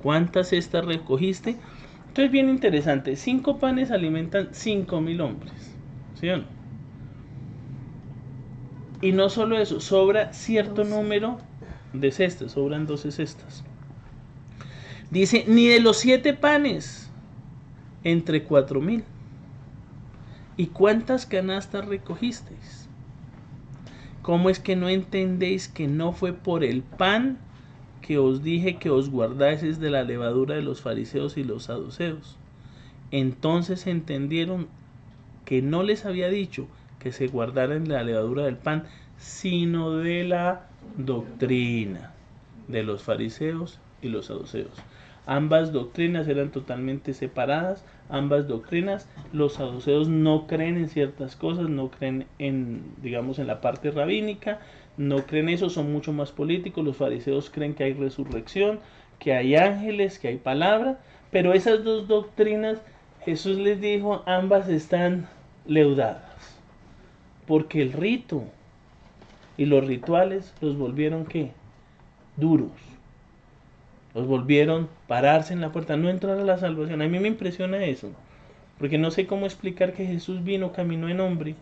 ¿Cuántas cestas recogiste? Entonces bien interesante, 5 panes alimentan 5.000 hombres, ¿sí o no? Y no solo eso, sobra cierto número de cestas, sobran 12 cestas. Dice, ni de los 7 panes entre 4.000. ¿Y cuántas canastas recogisteis? ¿Cómo es que no entendéis que no fue por el pan que os dije que os guardaseis de la levadura de los fariseos y los saduceos? Entonces entendieron que no les había dicho que se guardaran de la levadura del pan, sino de la doctrina de los fariseos y los saduceos. Ambas doctrinas eran totalmente separadas, ambas doctrinas, los saduceos no creen en ciertas cosas, no creen en, digamos, en la parte rabínica, no creen eso, son mucho más políticos. Los fariseos creen que hay resurrección, que hay ángeles, que hay palabra, pero esas dos doctrinas, Jesús les dijo, ambas están leudadas, porque el rito y los rituales los volvieron, ¿qué? Duros. Los volvieron pararse en la puerta, no entrar a la salvación. A mí me impresiona eso, porque no sé cómo explicar que Jesús vino, caminó en hombre,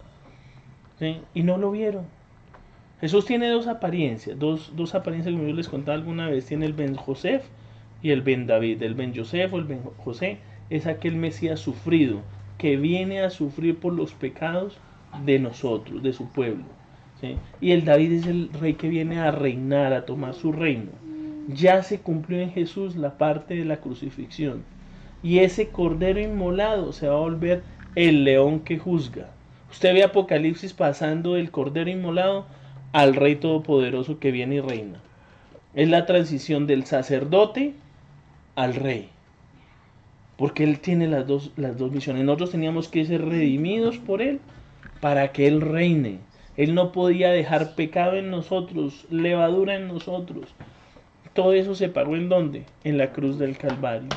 ¿sí? Y no lo vieron. Jesús tiene dos apariencias, dos apariencias, como yo les contaba alguna vez. Tiene el Ben Joseph y el Ben David. El Ben Joseph o el Ben José es aquel Mesías sufrido, que viene a sufrir por los pecados de nosotros, de su pueblo, ¿sí? Y el David es el rey que viene a reinar, a tomar su reino. Ya se cumplió en Jesús la parte de la crucifixión, y ese cordero inmolado se va a volver el león que juzga. Usted ve Apocalipsis pasando del cordero inmolado al rey todopoderoso que viene y reina. Es la transición del sacerdote al rey, porque él tiene las dos misiones. Nosotros teníamos que ser redimidos por él para que él reine. Él no podía dejar pecado en nosotros, levadura en nosotros. Todo eso se pagó ¿en dónde? En la cruz del Calvario.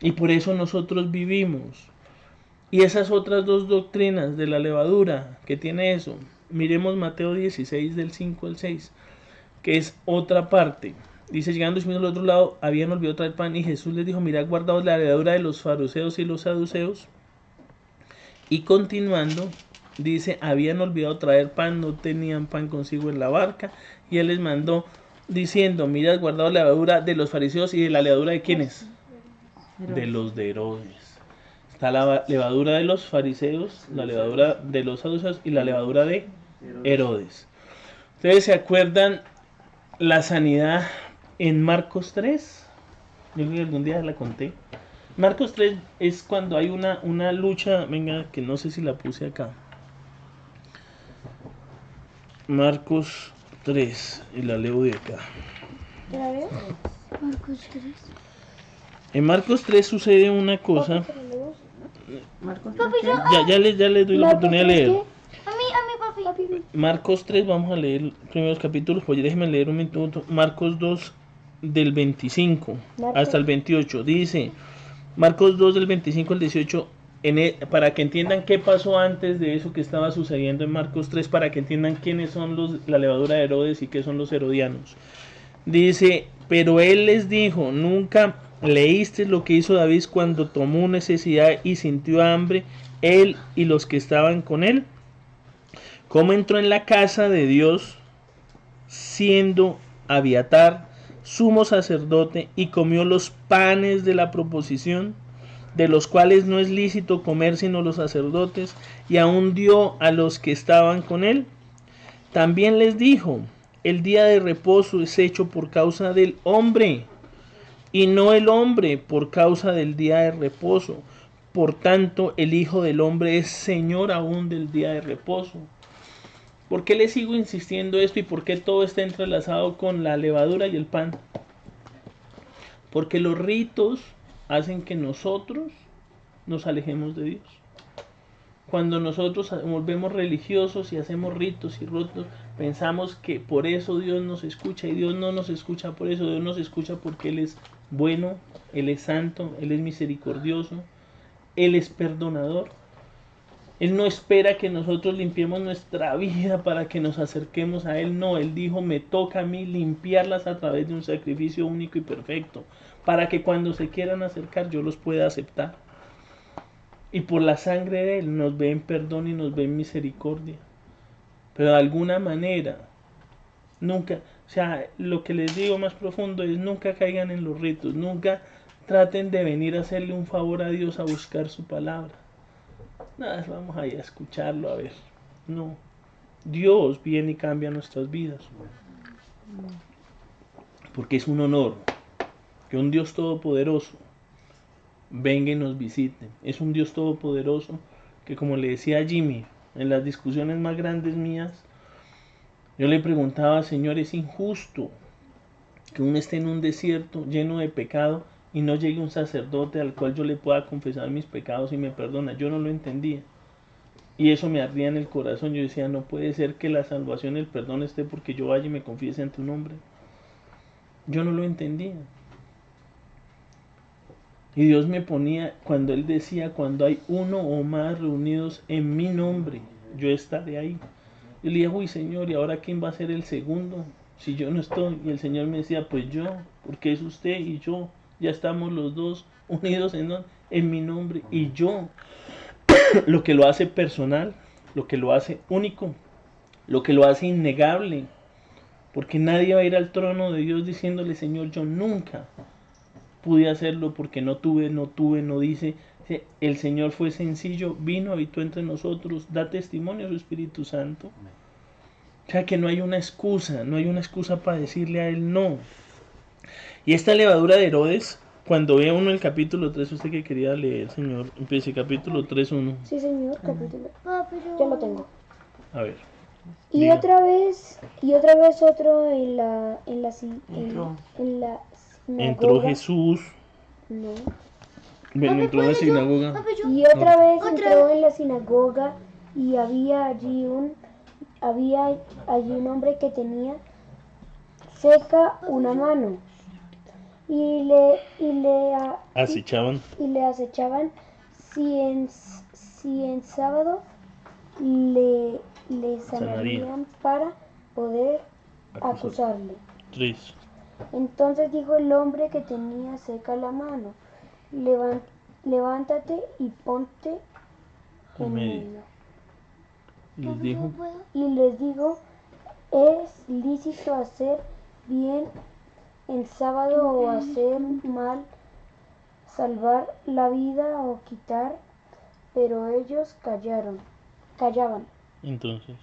Y por eso nosotros vivimos. Y esas otras dos doctrinas de la levadura que tiene eso, miremos Mateo 16 del 5 al 6, que es otra parte. Dice, llegando al otro lado, habían olvidado traer pan, y Jesús les dijo, mirad, guardaos la levadura de los fariseos y los saduceos. Y continuando, dice, habían olvidado traer pan, no tenían pan consigo en la barca, y él les mandó diciendo, mirad, guardaos la levadura de los fariseos. ¿Y de la levadura de quiénes? De los de Herodes. Está la levadura de los fariseos, la levadura de los saduceos y la levadura de Herodes. ¿Ustedes se acuerdan la sanidad en Marcos 3? Yo creo que algún día la conté. Marcos 3 es cuando hay una lucha, venga, que no sé si la puse acá. Marcos 3, y la leo de acá. ¿La veo? Marcos 3. En Marcos 3 sucede una cosa. Marcos Papi, 3. Ya les doy la oportunidad de leer. A mí, papi. Marcos 3, vamos a leer los primeros capítulos, pues déjenme leer un minuto. Marcos 2 del 25 hasta el 28. Dice, Marcos 2 del 25 al 18, para que entiendan qué pasó antes de eso que estaba sucediendo en Marcos 3, para que entiendan quiénes son la levadura de Herodes y qué son los herodianos. Dice, pero él les dijo, ¿nunca leíste lo que hizo David cuando tomó necesidad y sintió hambre, él y los que estaban con él? ¿Cómo entró en la casa de Dios siendo Abiatar sumo sacerdote y comió los panes de la proposición, de los cuales no es lícito comer sino los sacerdotes, y aún dio a los que estaban con él? También les dijo, el día de reposo es hecho por causa del hombre, y no el hombre por causa del día de reposo. Por tanto, el Hijo del Hombre es Señor aún del día de reposo. ¿Por qué le sigo insistiendo esto y por qué todo está entrelazado con la levadura y el pan? Porque los ritos hacen que nosotros nos alejemos de Dios. Cuando nosotros volvemos religiosos y hacemos ritos y rotos, pensamos que por eso Dios nos escucha, y Dios no nos escucha por eso. Dios nos escucha porque Él es bueno, Él es santo, Él es misericordioso, Él es perdonador. Él no espera que nosotros limpiemos nuestra vida para que nos acerquemos a Él. No, Él dijo, me toca a mí limpiarlas a través de un sacrificio único y perfecto, para que cuando se quieran acercar yo los pueda aceptar. Y por la sangre de Él nos ve en perdón y nos ve en misericordia. Pero de alguna manera, nunca, o sea, lo que les digo más profundo es nunca caigan en los ritos, nunca traten de venir a hacerle un favor a Dios a buscar su palabra. Nada, vamos ahí a escucharlo, a ver. No, Dios viene y cambia nuestras vidas. Porque es un honor que un Dios todopoderoso venga y nos visite. Es un Dios todopoderoso que, como le decía a Jimmy, en las discusiones más grandes mías, yo le preguntaba, Señor, es injusto que uno esté en un desierto lleno de pecado y no llegue un sacerdote al cual yo le pueda confesar mis pecados y me perdona. Yo no lo entendía. Y eso me ardía en el corazón. Yo decía, no puede ser que la salvación y el perdón esté porque yo vaya y me confiese ante un hombre. Yo no lo entendía. Y Dios me ponía, cuando Él decía, cuando hay uno o más reunidos en mi nombre, yo estaré ahí. Yo le dije, uy Señor, ¿y ahora quién va a ser el segundo? Si yo no estoy. Y el Señor me decía, pues yo, porque es usted y yo. Ya estamos los dos unidos en mi nombre. Y yo, lo que lo hace personal, lo que lo hace único, lo que lo hace innegable. Porque nadie va a ir al trono de Dios diciéndole, Señor, yo nunca pude hacerlo porque no dice. El Señor fue sencillo, vino, habitó entre nosotros, da testimonio a su Espíritu Santo. O sea que no hay una excusa para decirle a Él no. Y esta levadura de Herodes, cuando ve uno el capítulo 3, usted que quería leer, Señor, empiece capítulo 3:1. Sí, señor, capítulo. Ya lo tengo. A ver. Y Diga. otra vez otro en la Entró. sinagoga. Entró Jesús. No. Bueno, entró a la sinagoga. Y otra vez entró en la sinagoga y había allí un hombre que tenía seca una mano y le Acechaban. si en sábado le sanarían para poder acusarle. 3. Entonces dijo el hombre que tenía seca la mano, levántate y ponte en medio. Les dijo, Y les digo, ¿es lícito hacer bien en sábado o hacer mal, salvar la vida o quitar? Pero ellos callaban. entonces,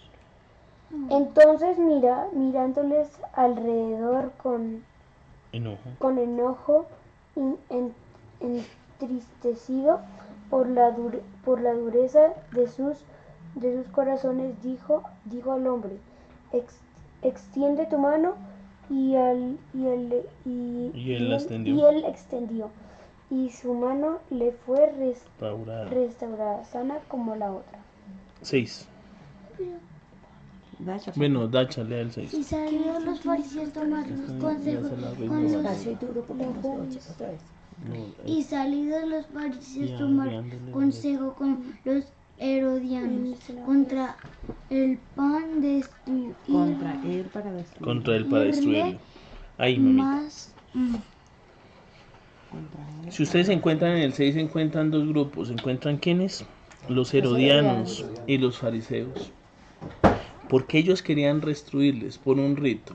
Mirándoles alrededor con enojo, entristecido por la dureza de sus corazones, dijo al hombre, extiende tu mano, y él la extendió. él extendió, y su mano le fue restaurada, sana como la otra. 6. Dacha. Bueno, Dacha, lea el 6. Y salieron los fariseos tomaron consejo con los Así duro porque no se oye otra vez. y salidos los fariseos tomaron consejo con los herodianos contra el pan de destruir Contra él para destruirlo. Ahí, mamita. más Contra él. Si ustedes se encuentran en el 6, se encuentran dos grupos. ¿Se encuentran quiénes? Los herodianos y los fariseos. Porque ellos querían restituirles por un rito.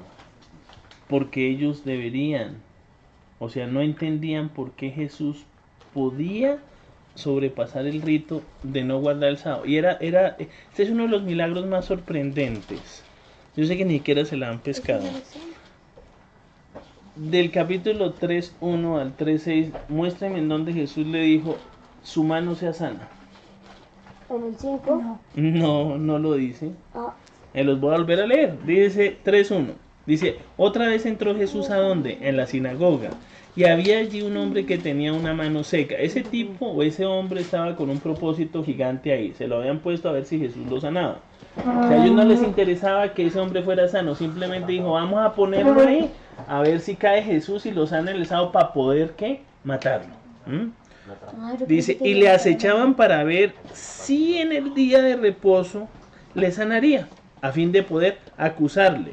Porque ellos deberían. O sea, no entendían por qué Jesús podía sobrepasar el rito de no guardar el sábado. Y este es uno de los milagros más sorprendentes. Yo sé que ni siquiera se la han pescado. Del capítulo 3:1 al 3:6, muéstrame en donde Jesús le dijo, su mano sea sana. En el 5. No lo dice. Los voy a volver a leer. Dice 3:1. Dice, otra vez entró Jesús ¿a dónde? En la sinagoga. y había allí un hombre que tenía una mano seca. Ese tipo o ese hombre estaba con un propósito gigante ahí. Se lo habían puesto a ver si Jesús lo sanaba. O sea, a ellos no les interesaba que ese hombre fuera sano. Simplemente dijo, vamos a ponerlo ahí a ver si cae Jesús y lo sana el estado para poder, ¿qué? Matarlo. Dice, y le acechaban para ver si en el día de reposo le sanaría, a fin de poder acusarle.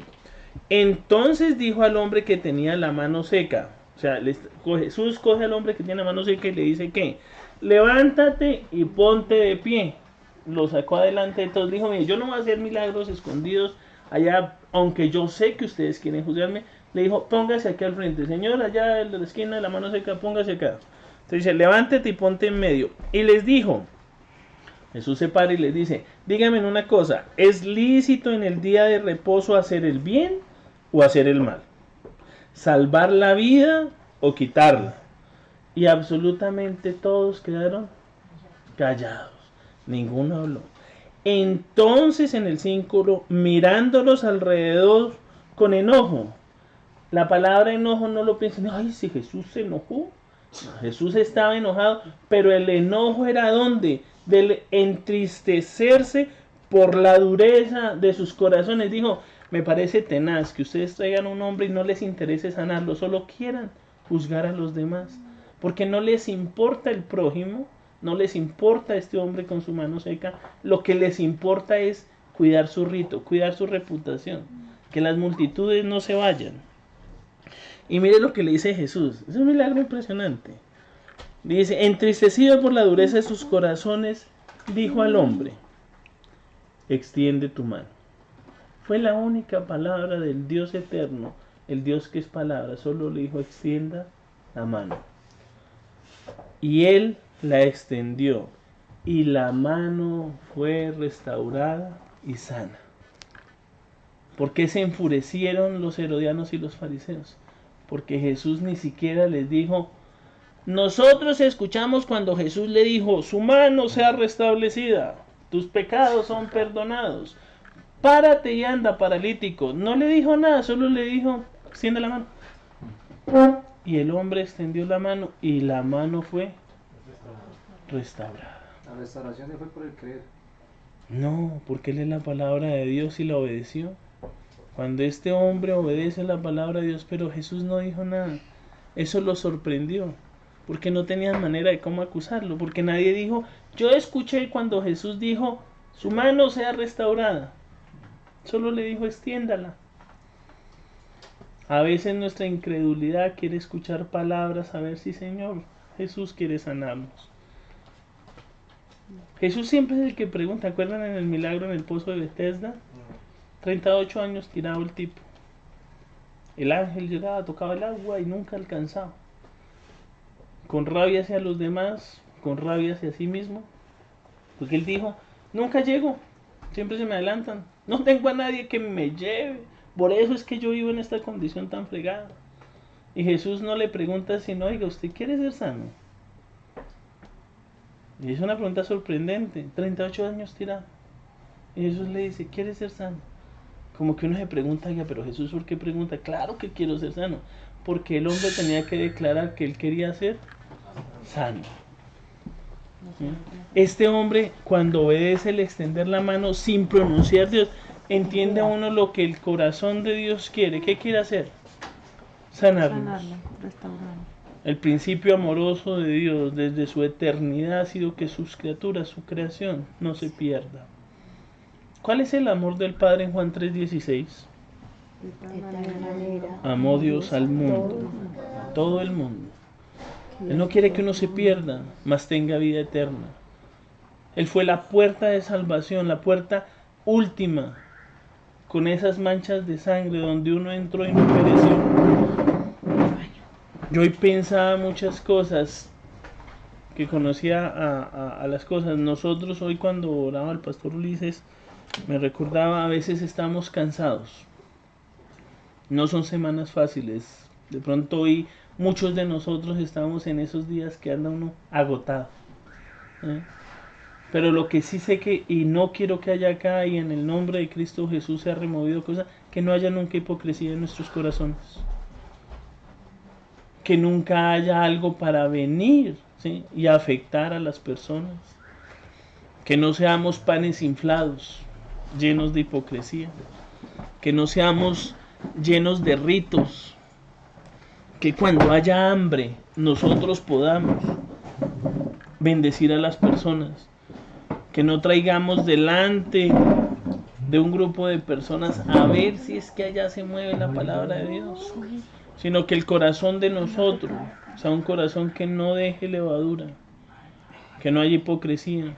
Entonces dijo al hombre que tenía la mano seca, o sea, Jesús coge al hombre que tiene la mano seca y le dice que levántate y ponte de pie. Lo sacó adelante de todos, dijo, mire, yo no voy a hacer milagros escondidos allá, aunque yo sé que ustedes quieren juzgarme. Le dijo, póngase aquí al frente, señor, allá en la esquina de la mano seca, póngase acá. Entonces dice, levántate y ponte en medio. Y les dijo, Jesús se para y les dice, díganme una cosa, ¿es lícito en el día de reposo hacer el bien o hacer el mal? ¿Salvar la vida o quitarla? Y absolutamente todos quedaron callados, ninguno habló. Entonces en el 5, mirándolos alrededor con enojo, la palabra enojo no lo piensen, ay, si Jesús se enojó. Jesús estaba enojado, pero el enojo era ¿dónde? Del entristecerse por la dureza de sus corazones. Dijo, me parece tenaz que ustedes traigan un hombre y no les interese sanarlo, solo quieran juzgar a los demás, porque no les importa el prójimo, no les importa este hombre con su mano seca, lo que les importa es cuidar su rito, cuidar su reputación, que las multitudes no se vayan. Y mire lo que le dice Jesús. Es un milagro impresionante. Dice, entristecido por la dureza de sus corazones, dijo al hombre, extiende tu mano. Fue la única palabra del Dios eterno, el Dios que es palabra. Solo le dijo, extienda la mano. Y él la extendió. Y la mano fue restaurada y sana. ¿Por qué se enfurecieron los herodianos y los fariseos? Porque Jesús ni siquiera les dijo, nosotros escuchamos cuando Jesús le dijo, su mano sea restablecida, tus pecados son perdonados, párate y anda paralítico. No le dijo nada, solo le dijo, extiende la mano. Y el hombre extendió la mano y la mano fue restaurada. La restauración fue por el creer. No, porque él es la palabra de Dios y la obedeció. Cuando este hombre obedece la palabra de Dios, pero Jesús no dijo nada, eso lo sorprendió, porque no tenían manera de cómo acusarlo, porque nadie dijo, yo escuché cuando Jesús dijo, su mano sea restaurada, solo le dijo, extiéndala. A veces nuestra incredulidad quiere escuchar palabras, a ver si Señor, Jesús quiere sanarnos. Jesús siempre es el que pregunta, ¿acuerdan en el milagro en el pozo de Betesda? 38 años tirado el tipo. El ángel llegaba, tocaba el agua y nunca alcanzaba. Con rabia hacia los demás, con rabia hacia sí mismo. Porque él dijo, nunca llego, siempre se me adelantan. No tengo a nadie que me lleve. Por eso es que yo vivo en esta condición tan fregada. Y Jesús no le pregunta sino, oiga, ¿usted quiere ser sano? Y es una pregunta sorprendente. 38 años tirado. Y Jesús le dice, ¿quieres ser sano? Como que uno se pregunta, ya, pero Jesús, ¿por qué pregunta? Claro que quiero ser sano, porque el hombre tenía que declarar que él quería ser sano. Este hombre, cuando obedece el extender la mano sin pronunciar Dios, entiende a uno lo que el corazón de Dios quiere. ¿Qué quiere hacer? Sanarnos. Restaurarlo. El principio amoroso de Dios desde su eternidad ha sido que sus criaturas, su creación, no se pierda. ¿Cuál es el amor del Padre en Juan 3:16? De tal manera Amó Dios al mundo, todo el mundo. Él no quiere que uno se pierda, mas tenga vida eterna. Él fue la puerta de salvación, la puerta última, con esas manchas de sangre donde uno entró y no pereció. Yo hoy pensaba muchas cosas, que conocía a las cosas. Nosotros hoy cuando oraba el pastor Ulises, me recordaba, a veces estamos cansados. No son semanas fáciles. De pronto hoy muchos de nosotros estamos en esos días que anda uno agotado. Pero lo que sí sé que, y no quiero que haya acá, y en el nombre de Cristo Jesús se ha removido cosas, que no haya nunca hipocresía en nuestros corazones. que nunca haya algo para venir, ¿sí?, y afectar a las personas. Que no seamos panes inflados, llenos de hipocresía. Que no seamos llenos de ritos. Que cuando haya hambre nosotros podamos bendecir a las personas. Que no traigamos delante de un grupo de personas a ver si es que allá se mueve la palabra de Dios, sino que el corazón de nosotros sea un corazón que no deje levadura, que no haya hipocresía,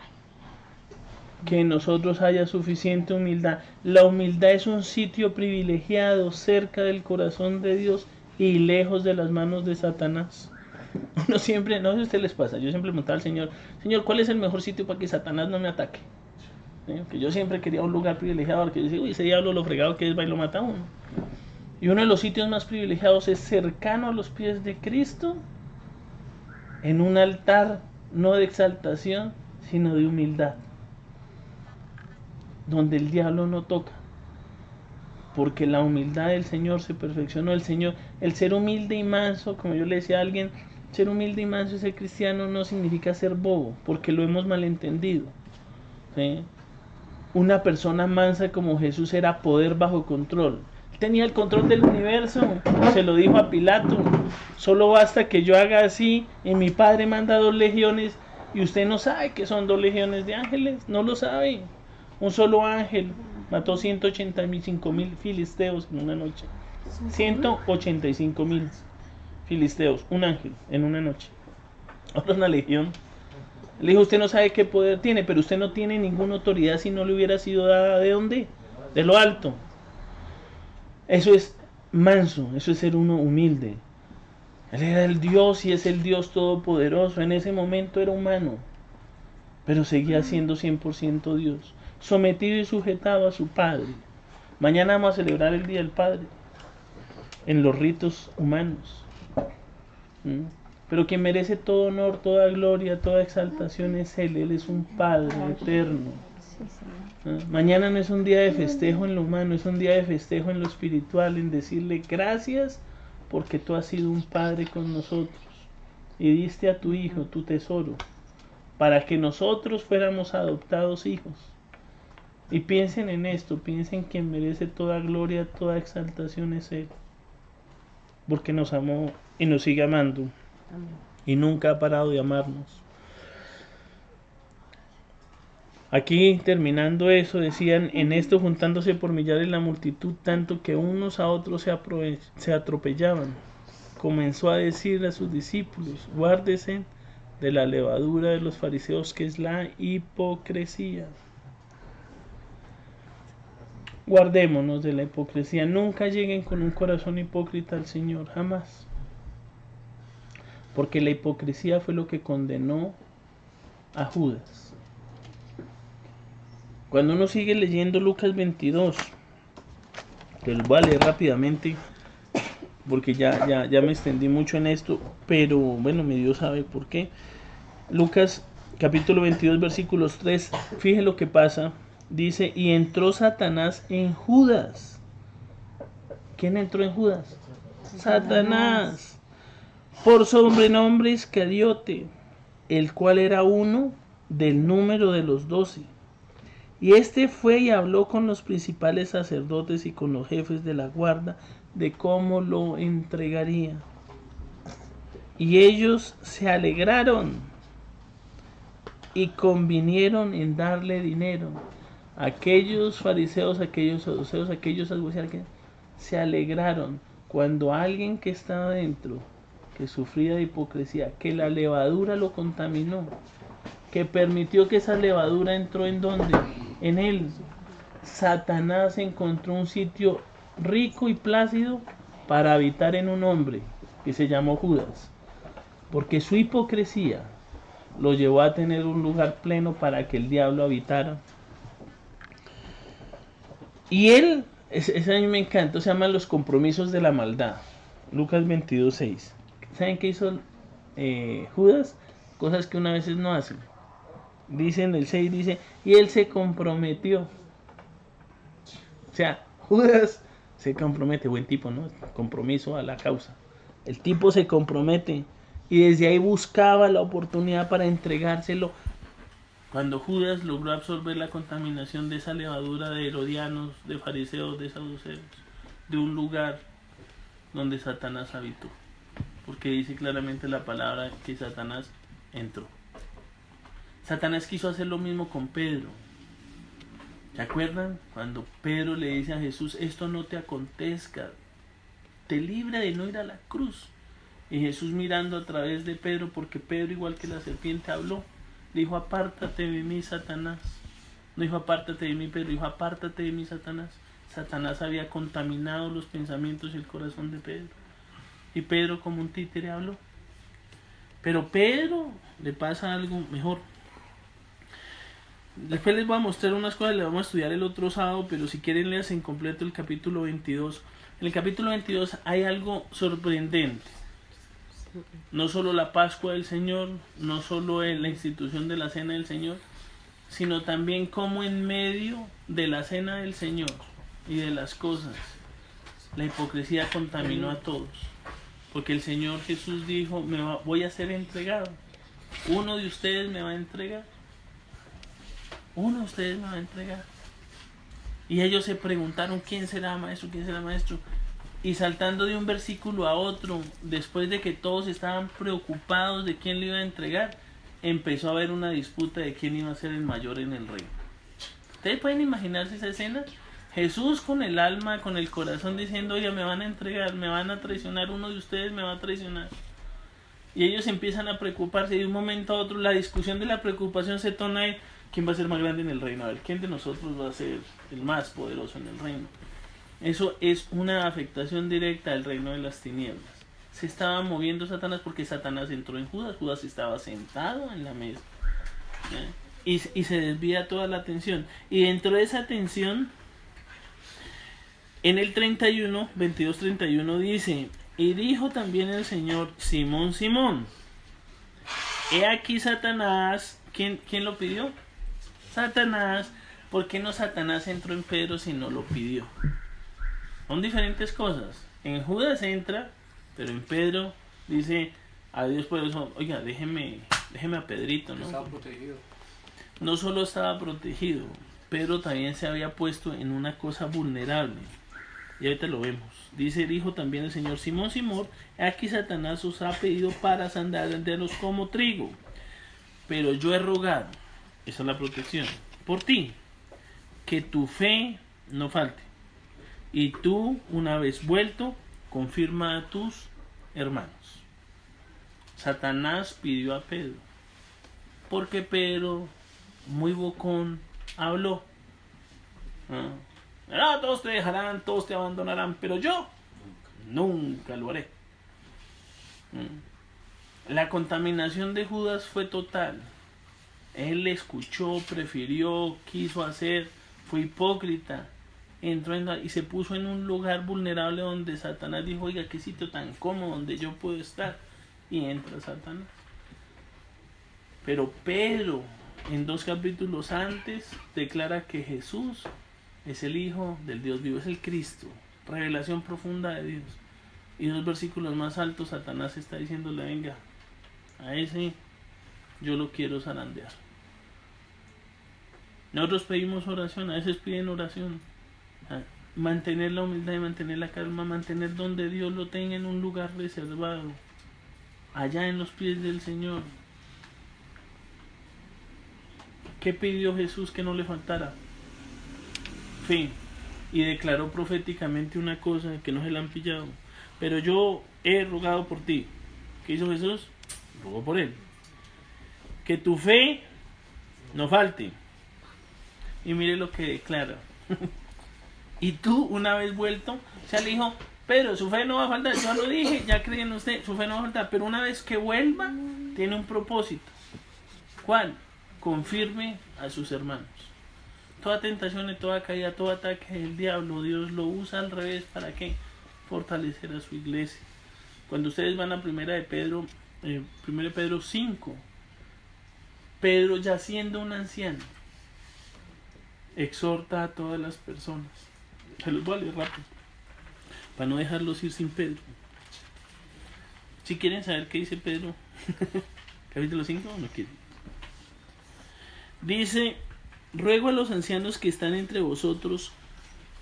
que en nosotros haya suficiente humildad. La humildad es un sitio privilegiado cerca del corazón de Dios y lejos de las manos de Satanás. Uno siempre, no sé si a ustedes les pasa, yo siempre preguntaba al Señor, Señor, ¿cuál es el mejor sitio para que Satanás no me ataque? ¿Sí? Que yo siempre quería un lugar privilegiado, porque yo decía, uy, ese diablo lo fregado que es, va y lo mata a uno. Y uno de los sitios más privilegiados es cercano a los pies de Cristo, en un altar no de exaltación, sino de humildad, donde el diablo no toca, porque la humildad del Señor se perfeccionó. El Señor, el ser humilde y manso, como yo le decía a alguien, ser humilde y manso y ser cristiano no significa ser bobo, porque lo hemos malentendido, ¿sí? Una persona mansa como Jesús era poder bajo control. Tenía el control del universo, se lo dijo a Pilato, solo basta que yo haga así y mi Padre manda 2 legiones y usted no sabe que son 2 legiones de ángeles, no lo sabe. Un solo ángel mató 185.000 filisteos en una noche. 185.000 filisteos, un ángel en una noche. Ahora una legión. Le dijo, usted no sabe qué poder tiene, pero usted no tiene ninguna autoridad si no le hubiera sido dada ¿de dónde? De lo alto. Eso es manso, eso es ser uno humilde. Él era el Dios y es el Dios todopoderoso. En ese momento era humano, pero seguía siendo 100% Dios, sometido y sujetado a su Padre. Mañana vamos a celebrar el Día del Padre en los ritos humanos. Pero quien merece todo honor, toda gloria, toda exaltación es Él. Él es un Padre eterno. Mañana no es un día de festejo en lo humano, es un día de festejo en lo espiritual, en decirle gracias porque tú has sido un Padre con nosotros y diste a tu Hijo, tu tesoro, para que nosotros fuéramos adoptados hijos. Y piensen en esto, piensen que merece toda gloria, toda exaltación es Él, porque nos amó y nos sigue amando. Y nunca ha parado de amarnos. Aquí terminando eso decían, en esto juntándose por millares la multitud, tanto que unos a otros se atropellaban. Comenzó a decir a sus discípulos, guárdese de la levadura de los fariseos, que es la hipocresía. Guardémonos de la hipocresía. Nunca lleguen con un corazón hipócrita al Señor, jamás. Porque la hipocresía fue lo que condenó a Judas. Cuando uno sigue leyendo Lucas 22, que lo voy a leer rápidamente, porque ya me extendí mucho en esto, pero bueno, mi Dios sabe por qué. Lucas capítulo 22, versículos 3, fíjense lo que pasa. Dice, y entró Satanás en Judas. ¿Quién entró en Judas? Satanás. Por sobrenombre Iscariote, el cual era uno del número de los 12. Y este fue y habló con los principales sacerdotes y con los jefes de la guarda de cómo lo entregaría. Y ellos se alegraron y convinieron en darle dinero. Aquellos fariseos, aquellos saduceos, aquellos saduceos se alegraron cuando alguien que estaba dentro, que sufría de hipocresía, que la levadura lo contaminó, que permitió que esa levadura entró en donde, en él, Satanás encontró un sitio rico y plácido para habitar en un hombre que se llamó Judas, porque su hipocresía lo llevó a tener un lugar pleno para que el diablo habitara. Y él, ese a mí me encanta, se llama los compromisos de la maldad. Lucas 22:6. ¿Saben qué hizo Judas? Cosas que una vez no hace. Dice en el 6, dice, y él se comprometió. O sea, Judas se compromete, buen tipo, ¿no? Compromiso a la causa. El tipo se compromete y desde ahí buscaba la oportunidad para entregárselo. Cuando Judas logró absorber la contaminación de esa levadura de herodianos, de fariseos, de saduceos, de un lugar donde Satanás habitó. Porque dice claramente la palabra que Satanás entró. Satanás quiso hacer lo mismo con Pedro. ¿Se acuerdan? Cuando Pedro le dice a Jesús, esto no te acontezca, te libra de no ir a la cruz. Y Jesús mirando a través de Pedro, porque Pedro igual que la serpiente habló, dijo, apártate de mí, Satanás. No dijo, apártate de mí, Pedro, dijo, apártate de mí, Satanás. Satanás había contaminado los pensamientos y el corazón de Pedro. Y Pedro como un títere habló. Pero Pedro le pasa algo mejor. Después les voy a mostrar unas cosas, les vamos a estudiar el otro sábado, pero si quieren leas en completo el capítulo 22. En el capítulo 22 hay algo sorprendente. No solo la Pascua del Señor, no solo la institución de la Cena del Señor, sino también cómo en medio de la Cena del Señor y de las cosas, la hipocresía contaminó a todos. Porque el Señor Jesús dijo, voy a ser entregado. Uno de ustedes me va a entregar. Uno de ustedes me va a entregar. Y ellos se preguntaron, ¿quién será maestro? ¿Quién será maestro? Y saltando de un versículo a otro, después de que todos estaban preocupados de quién le iba a entregar, empezó a haber una disputa de quién iba a ser el mayor en el reino. ¿Ustedes pueden imaginarse esa escena? Jesús con el alma, con el corazón diciendo, oye, me van a entregar, me van a traicionar, uno de ustedes me va a traicionar. Y ellos empiezan a preocuparse y de un momento a otro la discusión de la preocupación se torna ahí, ¿quién va a ser más grande en el reino? A ver, ¿quién de nosotros va a ser el más poderoso en el reino? Eso es una afectación directa al reino de las tinieblas. Se estaba moviendo Satanás porque Satanás entró en Judas. Judas estaba sentado en la mesa. Y se desvía toda la atención. Y dentro de esa atención, en el 31, 22-31 dice, y dijo también el Señor, Simón, Simón, he aquí Satanás. ¿Quién lo pidió? Satanás. ¿Por qué no Satanás entró en Pedro si no lo pidió? Son diferentes cosas. En Judas entra, pero en Pedro dice a Dios por eso, oiga, déjeme a Pedrito, ¿no? Estaba protegido. No solo estaba protegido, Pedro también se había puesto en una cosa vulnerable. Y ahorita lo vemos. Dijo también el Señor, Simón, Simón, aquí Satanás os ha pedido para sandarlos como trigo. Pero yo he rogado, esa es la protección, por ti, que tu fe no falte. Y tú, una vez vuelto, confirma a tus hermanos. Satanás pidió a Pedro, porque Pedro, muy bocón, habló. Todos te dejarán, todos te abandonarán, pero yo nunca lo haré. La contaminación de Judas fue total. Él escuchó, prefirió, quiso hacer, fue hipócrita. Entró y se puso en un lugar vulnerable donde Satanás dijo, oiga, qué sitio tan cómodo donde yo puedo estar. Y entra Satanás. Pero Pedro, en 2 capítulos antes, declara que Jesús es el Hijo del Dios vivo, es el Cristo. Revelación profunda de Dios. Y 2 versículos más altos, Satanás está diciéndole, venga, a ese yo lo quiero zarandear. Nosotros pedimos oración, a veces piden oración. Mantener la humildad y mantener la calma, mantener donde Dios lo tenga en un lugar reservado, allá en los pies del Señor. ¿Qué pidió Jesús que no le faltara? Fe. Y declaró proféticamente una cosa que no se la han pillado. Pero yo he rogado por ti. ¿Qué hizo Jesús? Rogó por él. Que tu fe no falte. Y mire lo que declara. Y tú, una vez vuelto, o sea, le dijo, Pedro, su fe no va a faltar, yo lo dije, ya creí en usted, su fe no va a faltar, pero una vez que vuelva, tiene un propósito. ¿Cuál? Confirme a sus hermanos. Toda tentación y toda caída, todo ataque del diablo, Dios lo usa al revés, ¿para qué? Fortalecer a su iglesia. Cuando ustedes van a 1 Pedro 5, Pedro, ya siendo un anciano, exhorta a todas las personas. Se los voy a leer rápido para no dejarlos ir sin Pedro. Si quieren saber qué dice Pedro, capítulo 5, ¿o no quieren? Dice, ruego a los ancianos que están entre vosotros,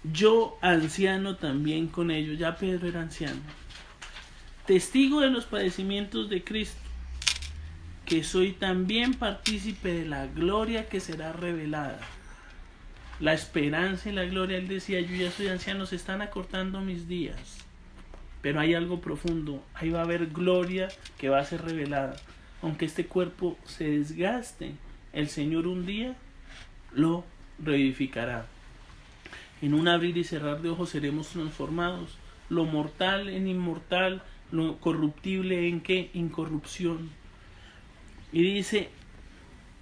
yo anciano también con ellos. Ya Pedro era anciano. Testigo de los padecimientos de Cristo, que soy también partícipe de la gloria que será revelada. La esperanza y la gloria, él decía, yo ya soy anciano, se están acortando mis días. Pero hay algo profundo, ahí va a haber gloria que va a ser revelada. Aunque este cuerpo se desgaste, el Señor un día lo revivificará. En un abrir y cerrar de ojos seremos transformados. Lo mortal en inmortal, lo corruptible en ¿qué? Incorrupción. Y dice,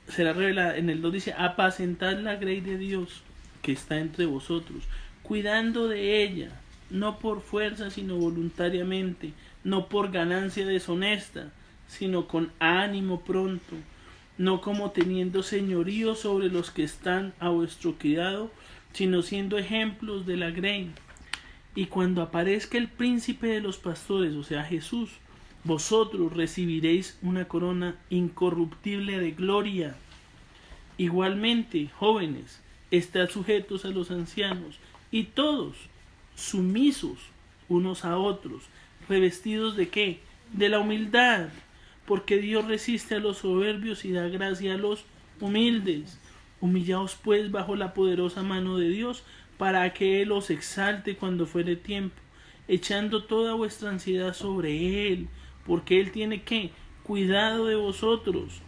será revelada, en el 2 dice, apacentad la grey de Dios que está entre vosotros, cuidando de ella, no por fuerza, sino voluntariamente, no por ganancia deshonesta, sino con ánimo pronto, no como teniendo señorío sobre los que están a vuestro cuidado, sino siendo ejemplos de la grey. Y cuando aparezca el príncipe de los pastores, o sea Jesús, vosotros recibiréis una corona incorruptible de gloria. Igualmente, jóvenes, estad sujetos a los ancianos, y todos sumisos unos a otros, revestidos de ¿qué? De la humildad, porque Dios resiste a los soberbios y da gracia a los humildes. Humillaos pues bajo la poderosa mano de Dios, para que Él os exalte cuando fuere tiempo, echando toda vuestra ansiedad sobre Él, porque Él tiene ¿qué? Cuidado de vosotros.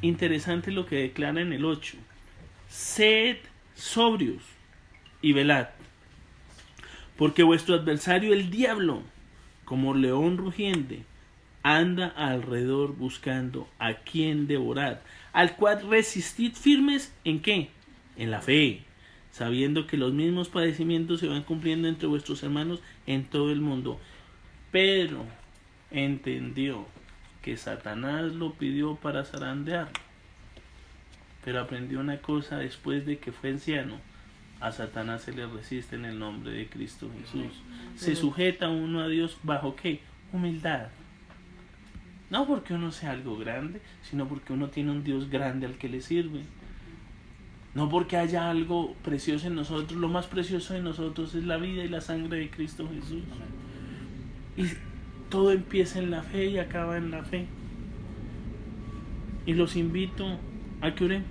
Interesante lo que declara en el 8. Sed sobrios y velad, porque vuestro adversario el diablo, como león rugiente, anda alrededor buscando a quien devorar, al cual resistid firmes ¿en qué? En la fe, sabiendo que los mismos padecimientos se van cumpliendo entre vuestros hermanos en todo el mundo. Pedro entendió que Satanás lo pidió para zarandearlo, pero aprendió una cosa después de que fue anciano: a Satanás se le resiste en el nombre de Cristo Jesús. Se sujeta uno a Dios bajo ¿qué? Humildad. No porque uno sea algo grande, sino porque uno tiene un Dios grande al que le sirve. No porque haya algo precioso en nosotros. Lo más precioso de nosotros es la vida y la sangre de Cristo Jesús. Y todo empieza en la fe y acaba en la fe. Y los invito a que oremos.